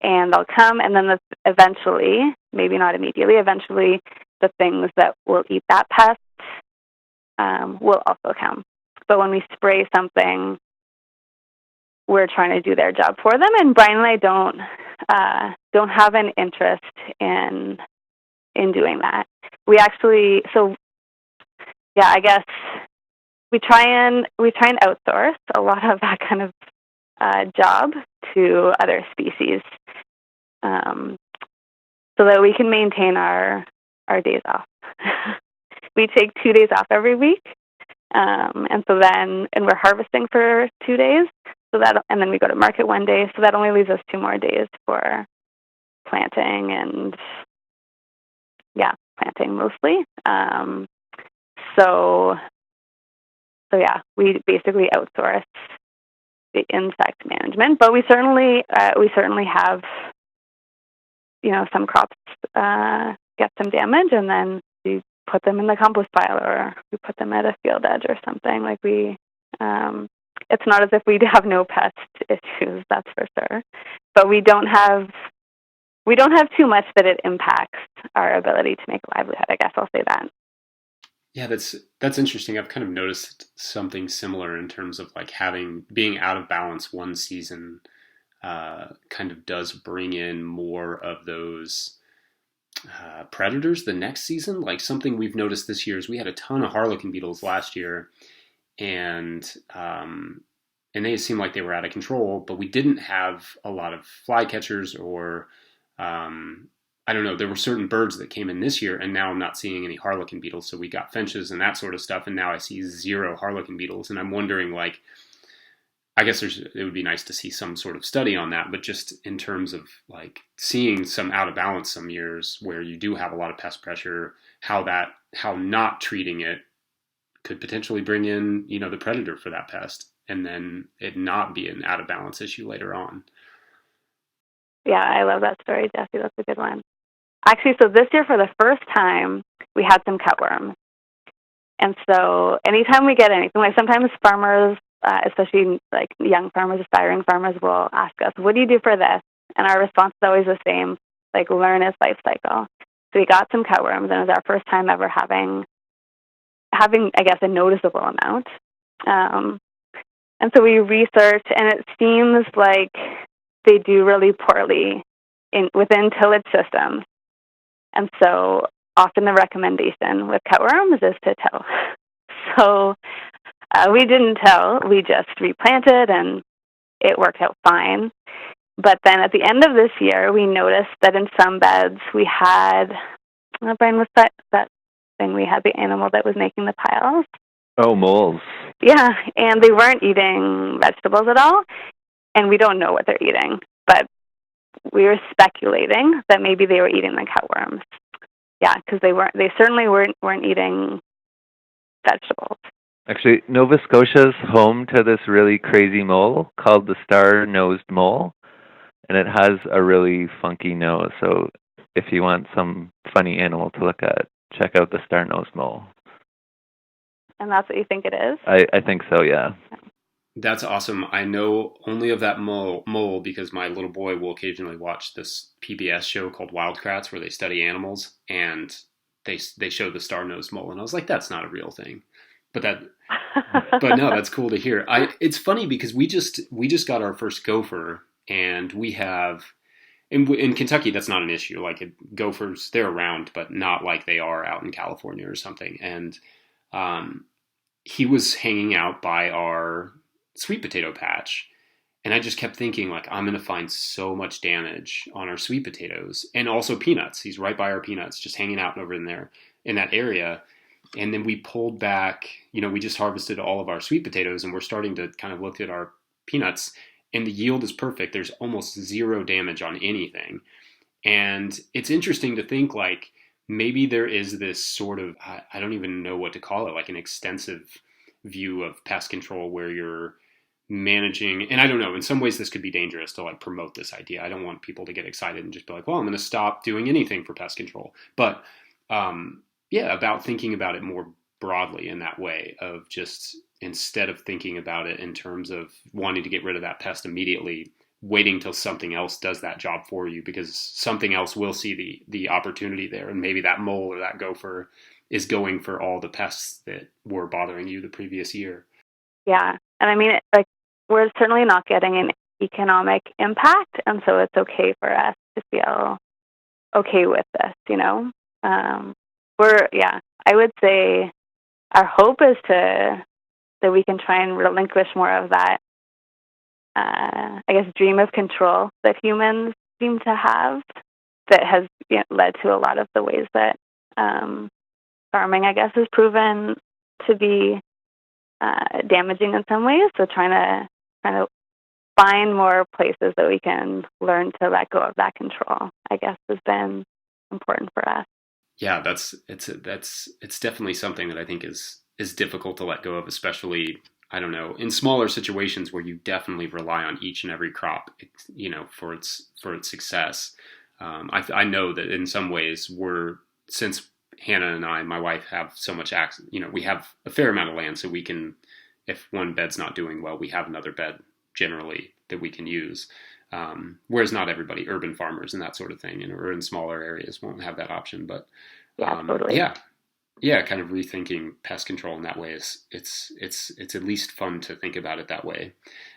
and they'll come, and then eventually, maybe not immediately, eventually the things that will eat that pest will also come. But when we spray something, we're trying to do their job for them. And Bryan and I don't have an interest in doing that. We actually, I guess we try and outsource a lot of that kind of job to other species, so that we can maintain our days off. We take 2 days off every week, and we're harvesting for 2 days, and then we go to market 1 day, so that only leaves us 2 more days for planting and planting mostly. We basically outsource the insect management, but we certainly have, some crops get some damage, and then we put them in the compost pile, or we put them at a field edge or something. Like it's not as if we have no pest issues, that's for sure. But we don't have too much that it impacts our ability to make a livelihood. I guess I'll say that. Yeah, that's interesting. I've kind of noticed something similar in terms of like being out of balance one season kind of does bring in more of those predators the next season. Like, something we've noticed this year is we had a ton of harlequin beetles last year, and they seemed like they were out of control, but we didn't have a lot of flycatchers or I don't know, there were certain birds that came in this year, and now I'm not seeing any harlequin beetles. So we got finches and that sort of stuff, and now I see 0 harlequin beetles. And I'm wondering, like, I guess it would be nice to see some sort of study on that, but just in terms of like seeing some out of balance some years where you do have a lot of pest pressure, how not treating it could potentially bring in, the predator for that pest, and then it not be an out of balance issue later on. Yeah, I love that story, Jesse. That's a good one. Actually, so this year, for the first time, we had some cutworms. And so anytime we get anything, like sometimes farmers, especially like young farmers, aspiring farmers, will ask us, what do you do for this? And our response is always the same, like, learn its life cycle. So we got some cutworms, and it was our first time ever having, I guess, a noticeable amount. And so we researched, and it seems like they do really poorly within tillage systems. And so often the recommendation with cutworms is to till. So we didn't till, we just replanted, and it worked out fine. But then at the end of this year, we noticed that in some beds we had, Bryan, what's that thing? We had the animal that was making the piles. Oh, moles. Yeah, and they weren't eating vegetables at all, and we don't know what they're eating. But we were speculating that maybe they were eating the cutworms. Yeah, because they certainly weren't eating vegetables. Actually, Nova Scotia's home to this really crazy mole called the star-nosed mole, and it has a really funky nose. So if you want some funny animal to look at, check out the star-nosed mole. And that's what you think it is? I think so, yeah. That's awesome. I know only of that mole because my little boy will occasionally watch this PBS show called Wildcrats, where they study animals, and they show the star-nosed mole, and I was like, that's not a real thing. But no, that's cool to hear. It's funny because we just got our first gopher, and we have in Kentucky that's not an issue. Like, gophers, they're around, but not like they are out in California or something. And he was hanging out by our sweet potato patch. And I just kept thinking, like, I'm going to find so much damage on our sweet potatoes and also peanuts. He's right by our peanuts, just hanging out over in there in that area. And then we pulled back, we just harvested all of our sweet potatoes and we're starting to kind of look at our peanuts, and the yield is perfect. There's almost zero damage on anything. And it's interesting to think, like, maybe there is this sort of, I don't even know what to call it, like an extensive view of pest control where you're managing, and I don't know, in some ways this could be dangerous to like promote this idea. I don't want people to get excited and just be like, well, I'm going to stop doing anything for pest control. But about thinking about it more broadly in that way of just, instead of thinking about it in terms of wanting to get rid of that pest immediately, waiting till something else does that job for you, because something else will see the opportunity there, and maybe that mole or that gopher is going for all the pests that were bothering you the previous year. Yeah. And I mean, we're certainly not getting an economic impact, and so it's okay for us to feel okay with this, I would say our hope is that we can try and relinquish more of that, dream of control that humans seem to have, that has led to a lot of the ways that farming, I guess, has proven to be damaging in some ways. So trying to find more places that we can learn to let go of that control, I guess, has been important for us. Yeah, it's definitely something that I think is difficult to let go of, especially, I don't know, in smaller situations where you definitely rely on each and every crop, for its success. I know that in some ways since Hannah and I, my wife, have so much access, we have a fair amount of land, so we can, if one bed's not doing well, we have another bed generally that we can use. Whereas not everybody, urban farmers and that sort of thing, or in smaller areas, won't have that option. But totally. Kind of rethinking pest control in that way it's at least fun to think about it that way.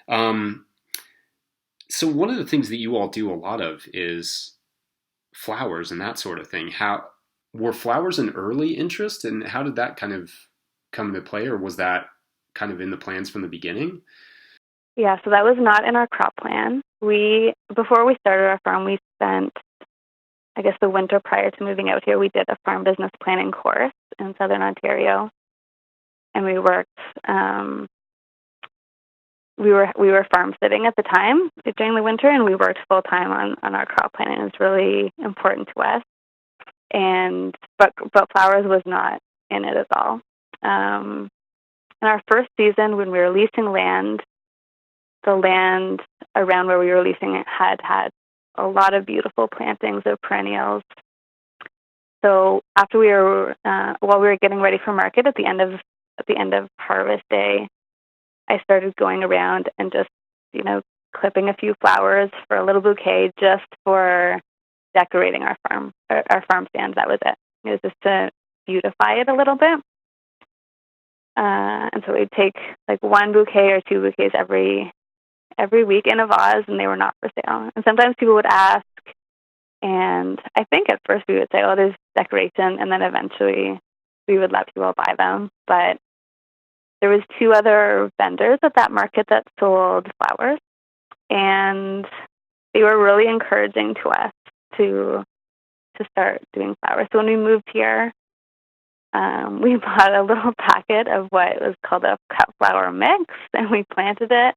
So one of the things that you all do a lot of is flowers and that sort of thing. How were flowers an early interest, and how did that kind of come into play, or was that kind of in the plans from the beginning? Yeah, so that was not in our crop plan. Before we started our farm, we spent, I guess, the winter prior to moving out here, we did a farm business planning course in Southern Ontario, and we worked. We were farm sitting at the time during the winter, and we worked full time on our crop planning. It was really important to us, but flowers was not in it at all. In our first season, when we were leasing land, the land around where we were leasing it had a lot of beautiful plantings of perennials. So after while we were getting ready for market at the end of harvest day, I started going around and just, clipping a few flowers for a little bouquet just for decorating our farm stand. That was it. It was just to beautify it a little bit. And so we'd take like one bouquet or two bouquets every week in a vase, and they were not for sale. And sometimes people would ask, and I think at first we would say, oh, there's decoration, and then eventually we would let people buy them. But there was two other vendors at that market that sold flowers, and they were really encouraging to us to start doing flowers. So when we moved here, we bought a little packet of what was called a cut flower mix, and we planted it,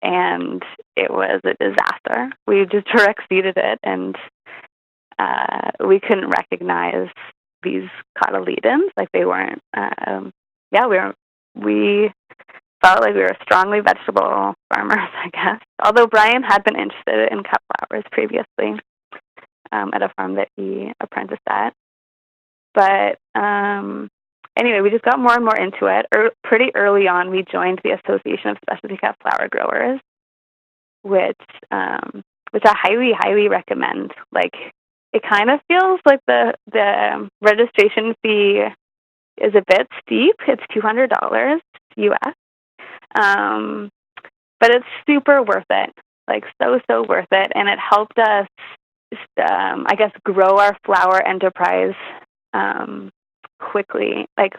and it was a disaster. We just direct seeded it, and we couldn't recognize these cotyledons. Like, they weren't, we felt like we were strongly vegetable farmers, I guess. Although Bryan had been interested in cut flowers previously at a farm that he apprenticed at. But anyway, we just got more and more into it. Pretty early on, we joined the Association of Specialty Cut Flower Growers, which I highly, highly recommend. Like, it kind of feels like the registration fee is a bit steep. It's $200 US, but it's super worth it. Like, so worth it, and it helped us, I guess, grow our flower enterprise quickly, like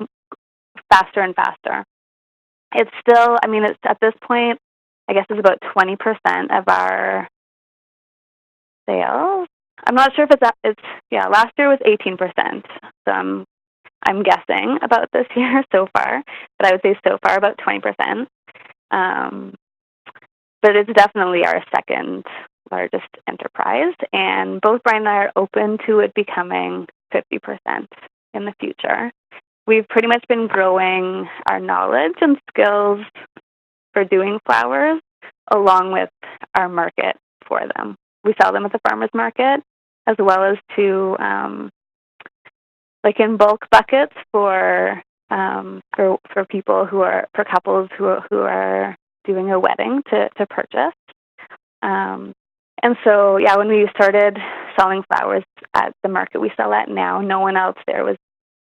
faster and faster. it's still, I mean, it's at this point, I guess it's about 20% of our sales. I'm not sure if last year was 18%. So I'm guessing about this year so far, but I would say so far about 20%. But it's definitely our second largest enterprise, and both Bryan and I are open to it becoming 50% in the future. We've pretty much been growing our knowledge and skills for doing flowers along with our market for them. We sell them at the farmers market as well as to like in bulk buckets for people for couples who are doing a wedding to purchase. And so, when we started selling flowers at the market we sell at now, no one else there was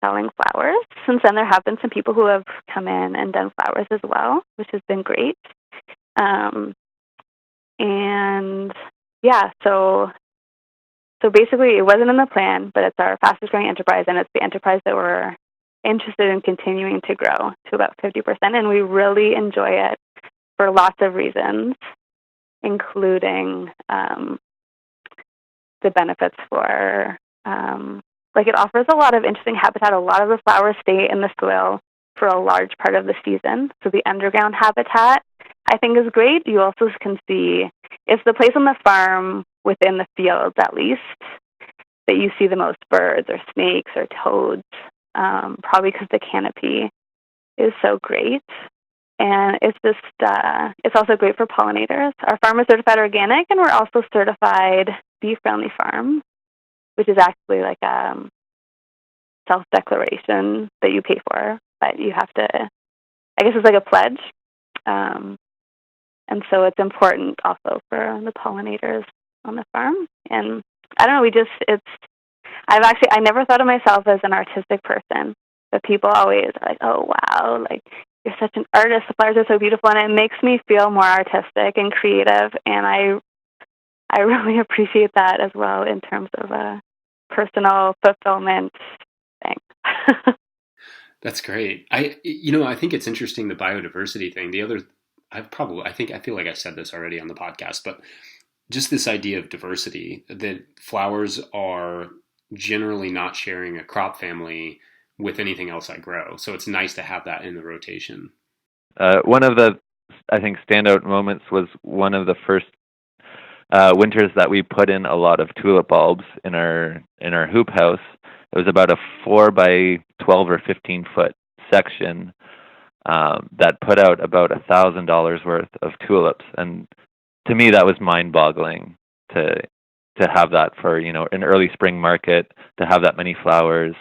selling flowers. Since then, there have been some people who have come in and done flowers as well, which has been great. So basically, it wasn't in the plan, but it's our fastest growing enterprise, and it's the enterprise that we're interested in continuing to grow to about 50%, and we really enjoy it for lots of reasons, including the benefits for, it offers a lot of interesting habitat. A lot of the flowers stay in the soil for a large part of the season. So the underground habitat, I think, is great. You also can see it's the place on the farm, within the fields at least, that you see the most birds or snakes or toads, probably because the canopy is so great. And it's just, it's also great for pollinators. Our farm is certified organic, and we're also certified bee-friendly farm, which is actually like a self-declaration that you pay for, but you have to, I guess it's like a pledge. And so it's important also for the pollinators on the farm. And I don't know, I never thought of myself as an artistic person, but people always are like, oh, wow, like, you're such an artist. The flowers are so beautiful, and it makes me feel more artistic and creative, and I really appreciate that as well in terms of a personal fulfillment thing. That's great. I think it's interesting, the biodiversity thing. I feel like I said this already on the podcast, but just this idea of diversity, that flowers are generally not sharing a crop family with anything else I grow. So it's nice to have that in the rotation. One of the, I think, standout moments was one of the first winters that we put in a lot of tulip bulbs in our hoop house. It was about a 4 by 12 or 15 foot section that put out about $1,000 worth of tulips, and to me that was mind-boggling to have that for an early spring market, to have that many flowers.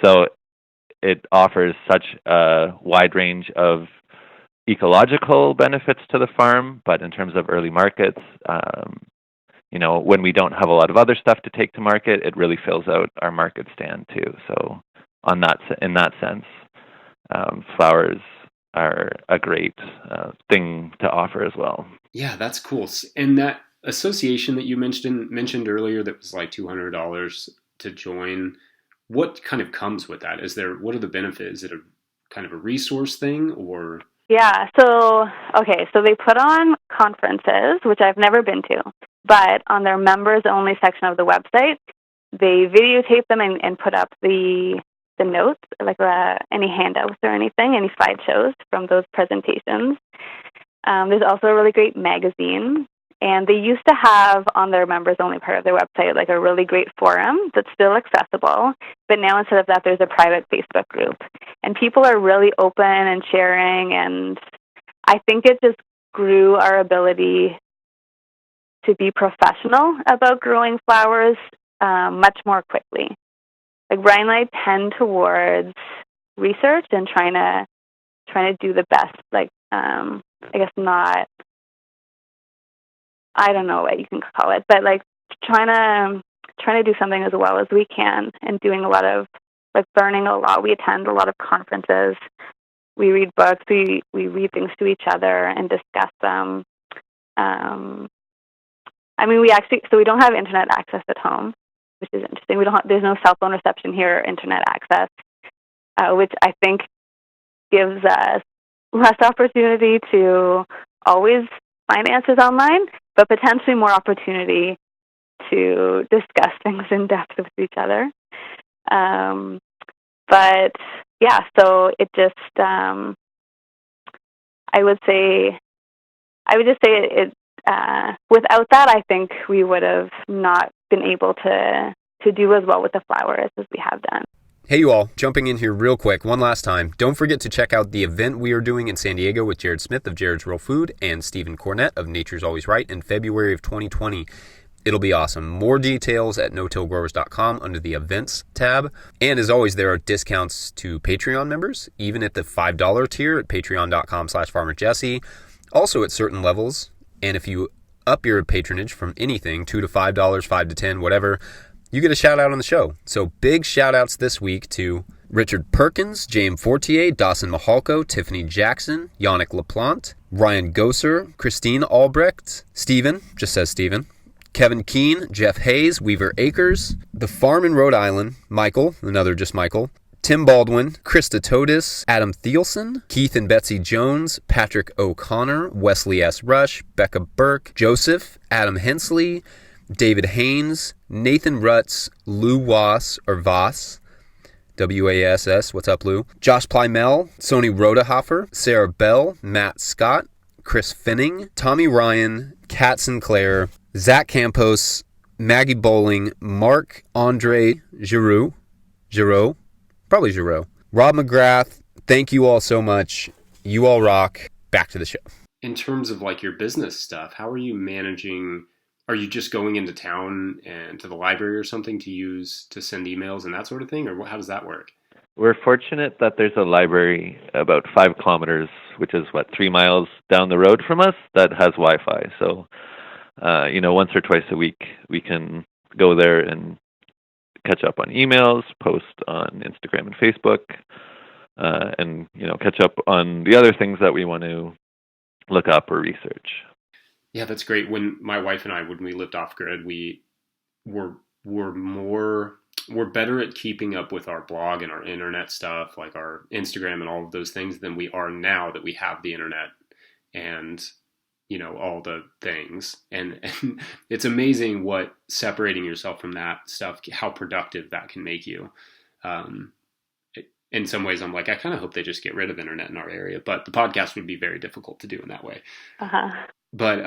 So it offers such a wide range of ecological benefits to the farm, but in terms of early markets, when we don't have a lot of other stuff to take to market, it really fills out our market stand too. So in that sense, flowers are a great thing to offer as well. Yeah, that's cool. And that association that you mentioned earlier, that was like $200 to join, what kind of comes with that? What are the benefits? Is it a kind of a resource thing, or? Yeah, so they put on conferences, which I've never been to, but on their members-only section of the website, they videotape them and put up the notes, like any handouts or anything, any slideshows from those presentations. There's also a really great magazine, and they used to have on their members-only part of their website like a really great forum that's still accessible, but now instead of that, there's a private Facebook group, and people are really open and sharing, and I think it just grew our ability to be professional about growing flowers much more quickly. Like Bryan and I tend towards research and trying to do the best, I guess not, I don't know what you can call it, but like trying to do something as well as we can, and doing a lot of learning a lot. We attend a lot of conferences. We read books. We read things to each other and discuss them. We don't have internet access at home, which is interesting. There's no cell phone reception here or internet access, which I think gives us less opportunity to always find answers online, but potentially more opportunity to discuss things in depth with each other. But yeah, so it just, I would just say it, without that, I think we would have not been able to do as well with the flowers as we have done. Hey you all, jumping in here real quick one last time. Don't forget to check out the event we are doing in San Diego with Jared Smith of Jared's Real Food and Stephen Cornett of Nature's Always Right in February of 2020. It'll be awesome. More details at no-tillgrowers.com under the events tab. And as always, there are discounts to Patreon members, even at the $5 tier at patreon.com/farmerjesse. Also at certain levels. And if you up your patronage from anything, $2 to $5, $5 to $10, whatever, you get a shout out on the show. So big shout outs this week to Richard Perkins, James Fortier, Dawson Mahalko, Tiffany Jackson, Yannick LaPlante, Ryan Gosser, Christine Albrecht, Stephen, just says Stephen, Kevin Keene, Jeff Hayes, Weaver Akers, The Farm in Rhode Island, Michael, another just Michael, Tim Baldwin, Krista Todis, Adam Thielson, Keith and Betsy Jones, Patrick O'Connor, Wesley S. Rush, Becca Burke, Joseph, Adam Hensley, David Haynes, Nathan Rutz, Lou Wass, or Voss, W-A-S-S, what's up, Lou? Josh Plymell, Sony Rodehofer, Sarah Bell, Matt Scott, Chris Finning, Tommy Ryan, Kat Sinclair, Zach Campos, Maggie Bowling, Mark Andre Giroux, probably Giroux, Rob McGrath. Thank you all so much. You all rock. Back to the show. In terms of like your business stuff, how are you managing? Are you just going into town and to the library or something to send emails and that sort of thing? Or how does that work? We're fortunate that there's a library about 5 kilometers, which is 3 miles down the road from us, that has Wi-Fi. So, once or twice a week, we can go there and catch up on emails, post on Instagram and Facebook, and, catch up on the other things that we want to look up or research. Yeah, that's great. When my wife and I, when we lived off grid, we're better at keeping up with our blog and our internet stuff, like our Instagram and all of those things, than we are now that we have the internet and, all the things. And it's amazing what separating yourself from that stuff, how productive that can make you. In some ways, I'm like, I kind of hope they just get rid of internet in our area, but the podcast would be very difficult to do in that way. But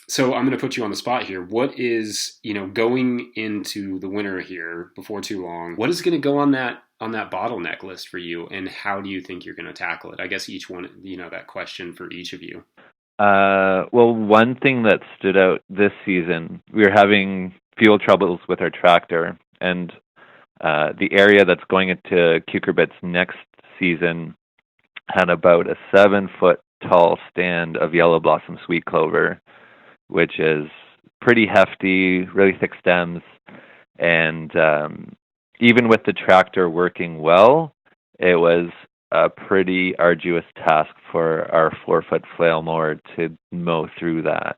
so I'm going to put you on the spot here. What is, going into the winter here before too long, what is going to go on that bottleneck list for you, and how do you think you're going to tackle it? I guess each one, that question for each of you. Well, one thing that stood out this season, we were having fuel troubles with our tractor, and the area that's going into cucurbits next season had about a 7-foot tall stand of yellow blossom sweet clover, which is pretty hefty, really thick stems, and even with the tractor working well, it was a pretty arduous task for our 4-foot flail mower to mow through that.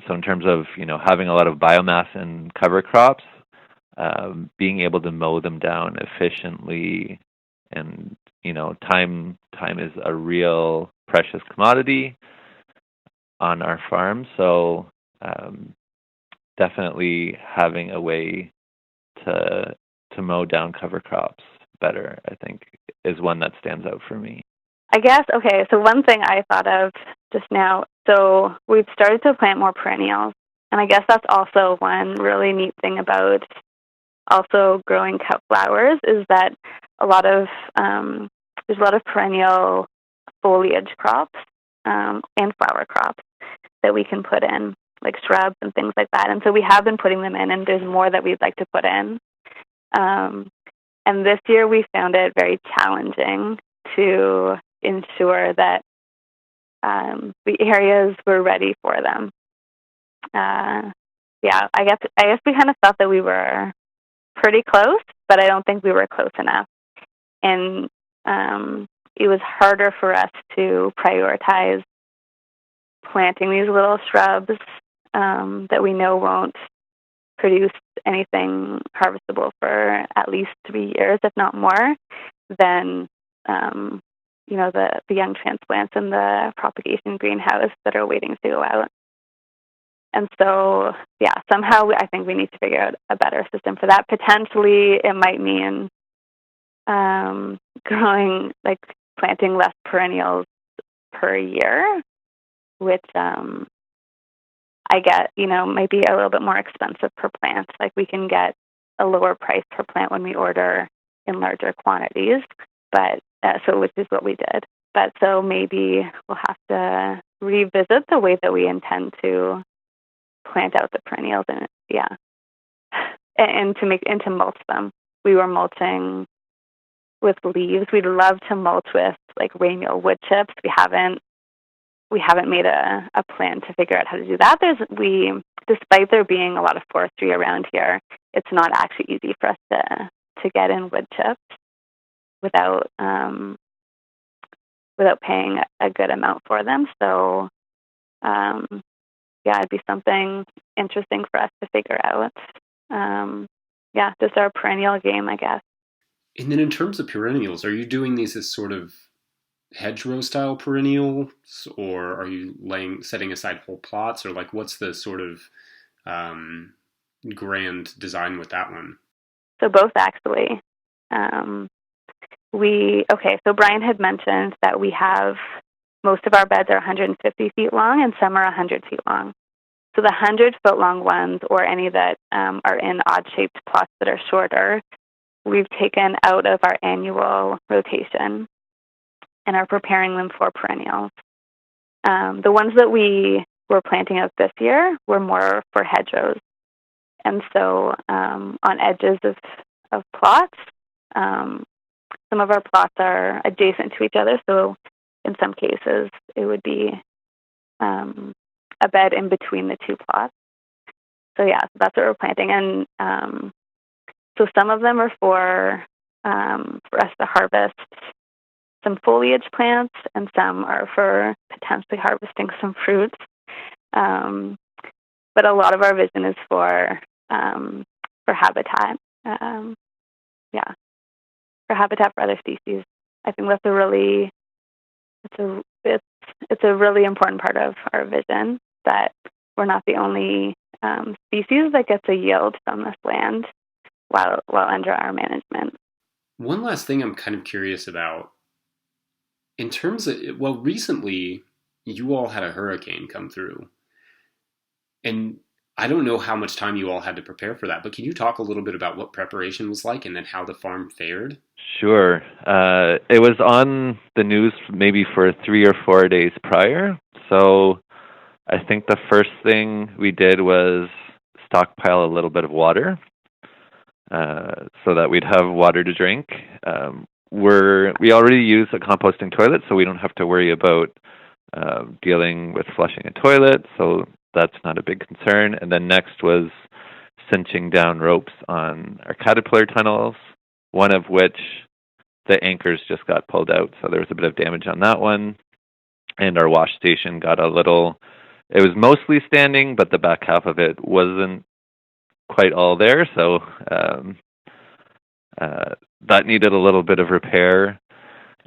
So in terms of having a lot of biomass in cover crops, being able to mow them down efficiently, and time is a real precious commodity on our farm. So definitely having a way to mow down cover crops better, I think, is one that stands out for me. I guess, okay, so one thing I thought of just now, so we've started to plant more perennials, and I guess that's also one really neat thing about also growing cut flowers, is that there's a lot of perennial foliage crops and flower crops that we can put in, like shrubs and things like that. And so we have been putting them in, and there's more that we'd like to put in. And this year we found it very challenging to ensure that the areas were ready for them. I guess we kind of felt that we were pretty close, but I don't think we were close enough. And it was harder for us to prioritize planting these little shrubs that we know won't produce anything harvestable for at least 3 years, if not more, than the young transplants in the propagation greenhouse that are waiting to go out. And so, somehow I think we need to figure out a better system for that. Potentially, it might mean planting less perennials per year, which I get, might be a little bit more expensive per plant. Like we can get a lower price per plant when we order in larger quantities, but which is what we did. But so maybe we'll have to revisit the way that we intend to plant out the perennials and to mulch them. We were mulching with leaves. We'd love to mulch with like ramial wood chips. We haven't made a plan to figure out how to do that. Despite there being a lot of forestry around here, it's not actually easy for us to get in wood chips without paying a good amount for them. So it'd be something interesting for us to figure out. Just our perennial game, I guess. And then in terms of perennials, are you doing these as sort of hedgerow style perennials, or are you setting aside whole plots, or like what's the sort of grand design with that one? So both actually. So Bryan had mentioned that we have most of our beds are 150 feet long and some are 100 feet long. So the 100-foot long ones, or any that are in odd-shaped plots that are shorter, we've taken out of our annual rotation and are preparing them for perennials. The ones that we were planting out this year were more for hedgerows. And so on edges of plots, some of our plots are adjacent to each other. So in some cases, it would be a bed in between the two plots. So that's what we're planting. And so some of them are for us to harvest some foliage plants, and some are for potentially harvesting some fruits. But a lot of our vision is for habitat. For habitat for other species. I think that's it's a really important part of our vision, that we're not the only species that gets a yield from this land while under our management. One last thing I'm kind of curious about, in terms of, recently you all had a hurricane come through, and I don't know how much time you all had to prepare for that, but can you talk a little bit about what preparation was like and then how the farm fared? Sure. It was on the news maybe for 3 or 4 days prior. So I think the first thing we did was stockpile a little bit of water so that we'd have water to drink. We already use a composting toilet, so we don't have to worry about dealing with flushing a toilet. So that's not a big concern. And then next was cinching down ropes on our caterpillar tunnels, one of which the anchors just got pulled out, so there was a bit of damage on that one. And our wash station got it was mostly standing, but the back half of it wasn't quite all there, so that needed a little bit of repair.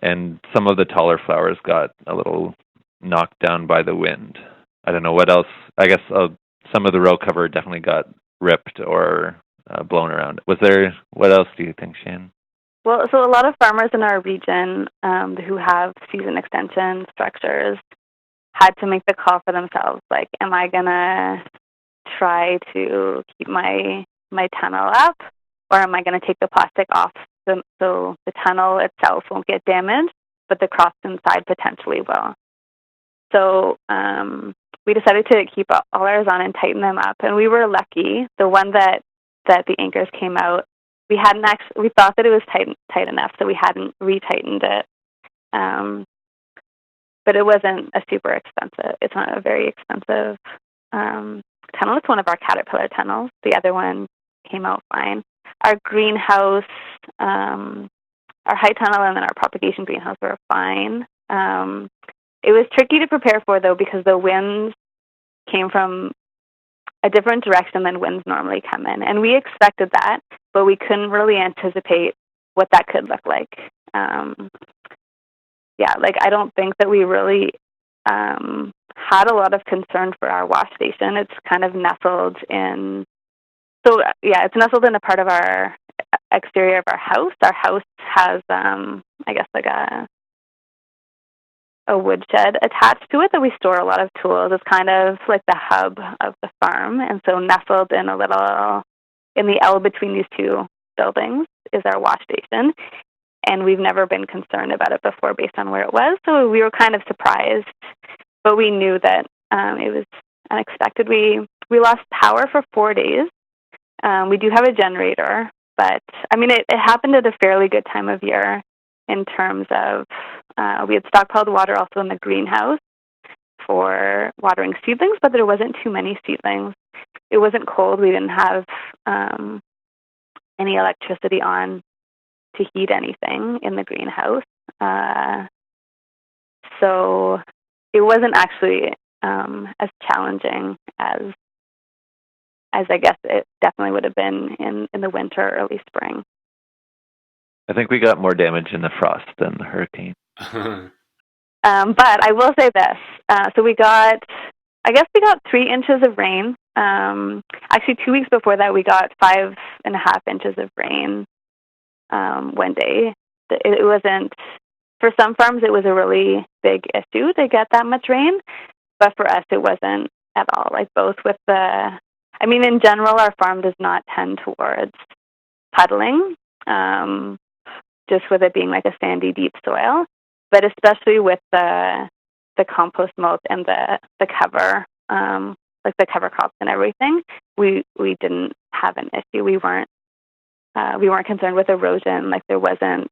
And some of the taller flowers got a little knocked down by the wind. I don't know what else. I guess some of the row cover definitely got ripped or blown around. What else do you think, Shannon? Well, so a lot of farmers in our region who have season extension structures had to make the call for themselves. Like, am I going to try to keep my tunnel up, or am I going to take the plastic off so the tunnel itself won't get damaged, but the crops inside potentially will? So we decided to keep all ours on and tighten them up. And we were lucky. The one that the anchors came out, we thought that it was tight enough, so we hadn't retightened it. But it wasn't it's not a very expensive tunnel. It's one of our caterpillar tunnels. The other one came out fine. Our greenhouse, our high tunnel, and then our propagation greenhouse were fine. It was tricky to prepare for, though, because the winds came from a different direction than winds normally come in. And we expected that, but we couldn't really anticipate what that could look like. I don't think that we really had a lot of concern for our wash station. It's kind of nestled in, it's nestled in a part of our exterior of our house. Our house has, a woodshed attached to it that we store a lot of tools. It's kind of like the hub of the farm, and so nestled in in the L between these two buildings is our wash station, and we've never been concerned about it before based on where it was, so we were kind of surprised, but we knew that it was unexpected. We lost power for 4 days. We do have a generator, but it happened at a fairly good time of year in terms of we had stockpiled water also in the greenhouse for watering seedlings, but there wasn't too many seedlings. It wasn't cold. We didn't have any electricity on to heat anything in the greenhouse. So it wasn't actually as challenging as I guess it definitely would have been in the winter or early spring. I think we got more damage in the frost than the hurricane. But I will say this. So we got 3 inches of rain. Actually, 2 weeks before that, we got 5.5 inches of rain one day. It wasn't, for some farms, it was a really big issue to get that much rain. But for us, it wasn't at all. Both with in general, our farm does not tend towards puddling. Just with it being like a sandy, deep soil, but especially with the compost mulch and the cover, the cover crops and everything, we didn't have an issue. We weren't concerned with erosion. There wasn't,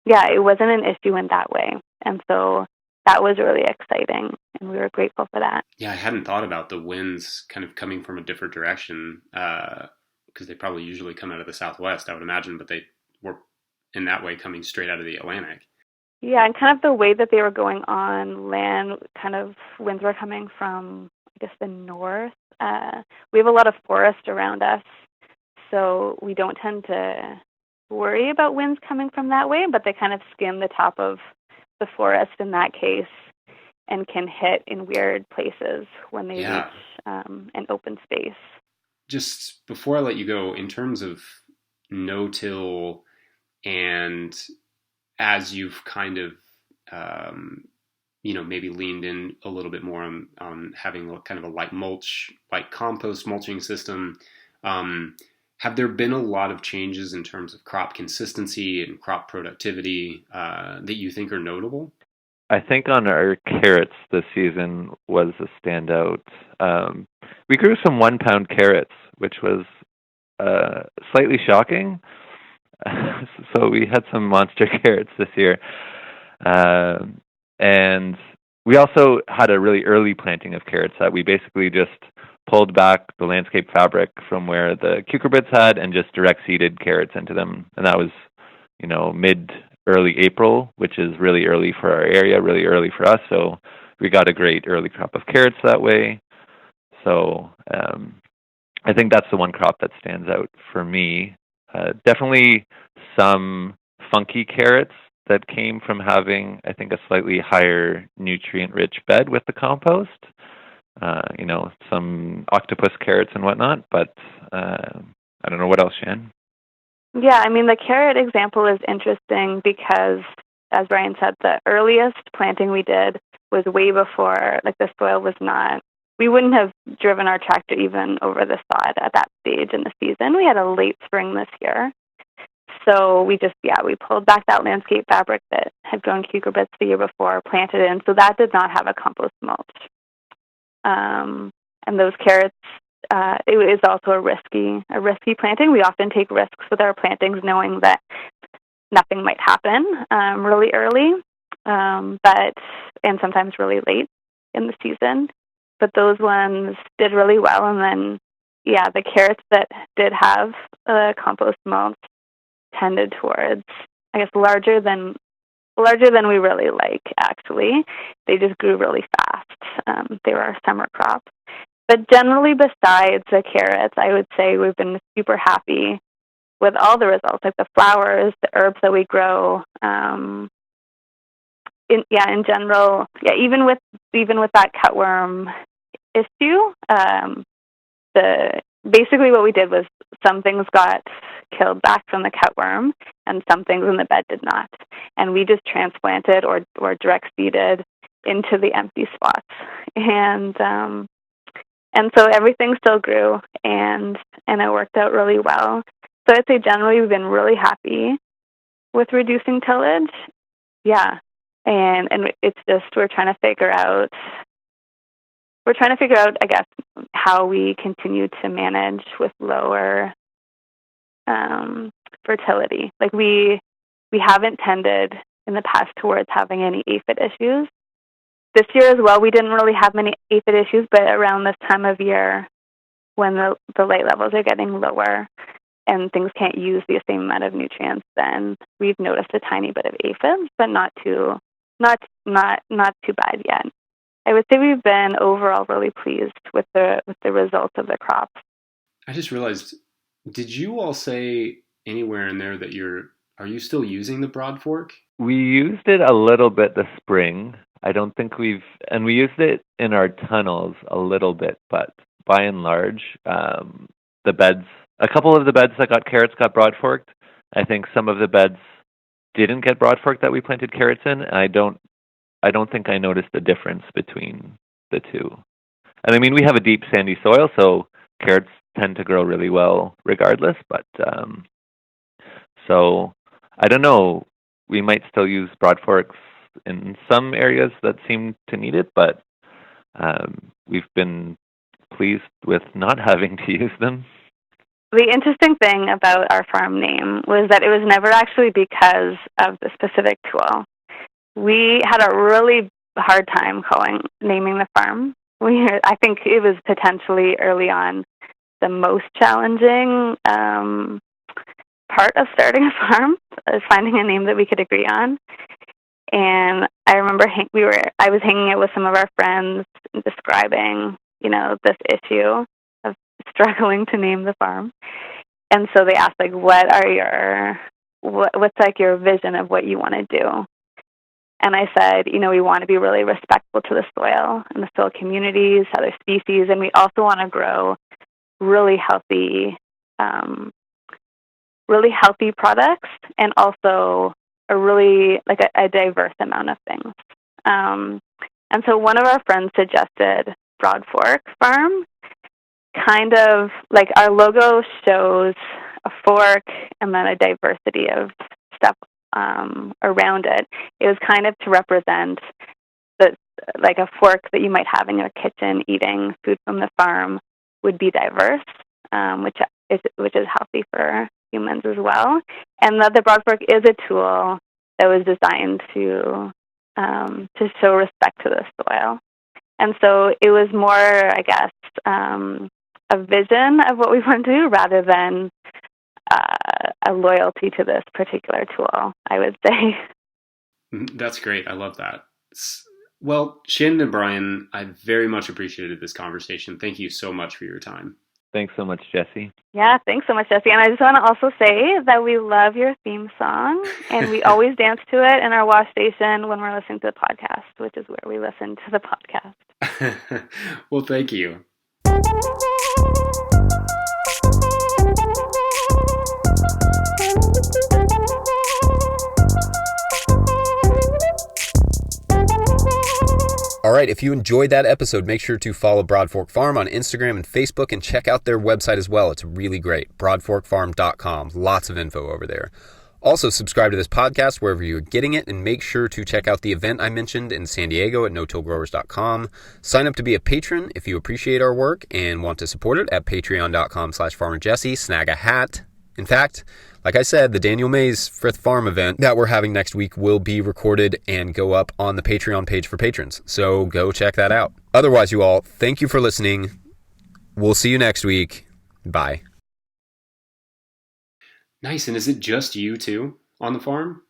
it wasn't an issue in that way, and so that was really exciting, and we were grateful for that. Yeah, I hadn't thought about the winds kind of coming from a different direction. Because they probably usually come out of the southwest, I would imagine, but they were in that way coming straight out of the Atlantic. Yeah, and kind of the way that they were going on land, kind of winds were coming from, I guess, the north. We have a lot of forest around us, so we don't tend to worry about winds coming from that way, but they kind of skim the top of the forest in that case and can hit in weird places when they reach an open space. Just before I let you go, in terms of no-till, and as you've kind of, maybe leaned in a little bit more on having kind of a light mulch, like compost mulching system, have there been a lot of changes in terms of crop consistency and crop productivity that you think are notable? I think on our carrots this season was a standout. We grew some 1-pound carrots, which was slightly shocking. So we had some monster carrots this year. And we also had a really early planting of carrots that we basically just pulled back the landscape fabric from where the cucurbits had and just direct seeded carrots into them. And that was, mid-early April, which is really early for our area, really early for us. So we got a great early crop of carrots that way. So I think that's the one crop that stands out for me. Definitely some funky carrots that came from having, I think, a slightly higher nutrient-rich bed with the compost. Some octopus carrots and whatnot, but I don't know what else, Shannon. Yeah, the carrot example is interesting because, as Bryan said, the earliest planting we did was way before, the soil was not, we wouldn't have driven our tractor even over the sod at that stage in the season. We had a late spring this year. So we pulled back that landscape fabric that had grown cucurbits the year before, planted in. So that did not have a compost mulch. And those carrots, it is also a risky planting. We often take risks with our plantings knowing that nothing might happen really early, and sometimes really late in the season. But those ones did really well. And then, the carrots that did have a compost mulch tended towards, I guess, larger than we really like, actually. They just grew really fast. They were our summer crop. But generally, besides the carrots, I would say we've been super happy with all the results, like the flowers, the herbs that we grow. In general, even with that cutworm issue, basically what we did was some things got killed back from the cutworm, and some things in the bed did not, and we just transplanted or direct seeded into the empty spots, and so everything still grew, and it worked out really well. So I'd say generally we've been really happy with reducing tillage. Yeah. And it's just we're trying to figure out, I guess, how we continue to manage with lower fertility. Like we haven't tended in the past towards having any aphid issues. This year as well, we didn't really have many aphid issues, but around this time of year, when the light levels are getting lower and things can't use the same amount of nutrients, then we've noticed a tiny bit of aphids, but not too bad yet. I would say we've been overall really pleased with the results of the crops. I just realized, did you all say anywhere in there that are you still using the Broadfork? We used it a little bit this spring. I don't think we used it in our tunnels a little bit, but by and large, the beds, a couple of the beds that got carrots got Broadforked. I think some of the beds didn't get Broadfork that we planted carrots in. And I don't think I noticed a difference between the two. And I mean, we have a deep sandy soil, so carrots tend to grow really well regardless. But so I don't know. We might still use Broadforks in some areas that seem to need it, but we've been pleased with not having to use them. The interesting thing about our farm name was that it was never actually because of the specific tool. We had a really hard time naming the farm. I think it was potentially early on the most challenging part of starting a farm, is finding a name that we could agree on. And I remember I was hanging out with some of our friends describing, this issue of struggling to name the farm. And so they asked, what's your vision of what you want to do? And I said, we want to be really respectful to the soil and the soil communities, other species, and we also want to grow really healthy products, and also a diverse amount of things. And so one of our friends suggested Broadfork Farm. Kind of like our logo shows a fork and then a diversity of stuff around it. It was kind of to represent like a fork that you might have in your kitchen eating food from the farm would be diverse, which is healthy for humans as well. And the Broadfork is a tool that was designed to show respect to the soil. And so it was more, I guess, a vision of what we want to do rather than a loyalty to this particular tool, I would say. That's great. I love that. Well, Shannon and Bryan, I very much appreciated this conversation. Thank you so much for your time. Thanks so much, Jesse. Yeah, thanks so much, Jesse. And I just want to also say that we love your theme song, and we always dance to it in our wash station when we're listening to the podcast, which is where we listen to the podcast. Well, thank you. All right, if you enjoyed that episode, make sure to follow Broadfork Farm on Instagram and Facebook, and check out their website as well. It's really great, broadforkfarm.com. Lots of info over there. Also, subscribe to this podcast wherever you're getting it, and make sure to check out the event I mentioned in San Diego at no-tillgrowers.com. Sign up to be a patron if you appreciate our work and want to support it at patreon.com/farmerjesse. Snag a hat. In fact, like I said, the Daniel Mays Frith Farm event that we're having next week will be recorded and go up on the Patreon page for patrons. So go check that out. Otherwise, you all, thank you for listening. We'll see you next week. Bye. Nice. And is it just you two on the farm?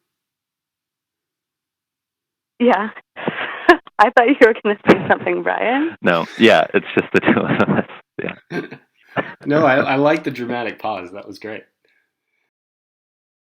Yeah. I thought you were going to say something, Bryan. No. Yeah, it's just the two of us. Yeah. No, I like the dramatic pause. That was great.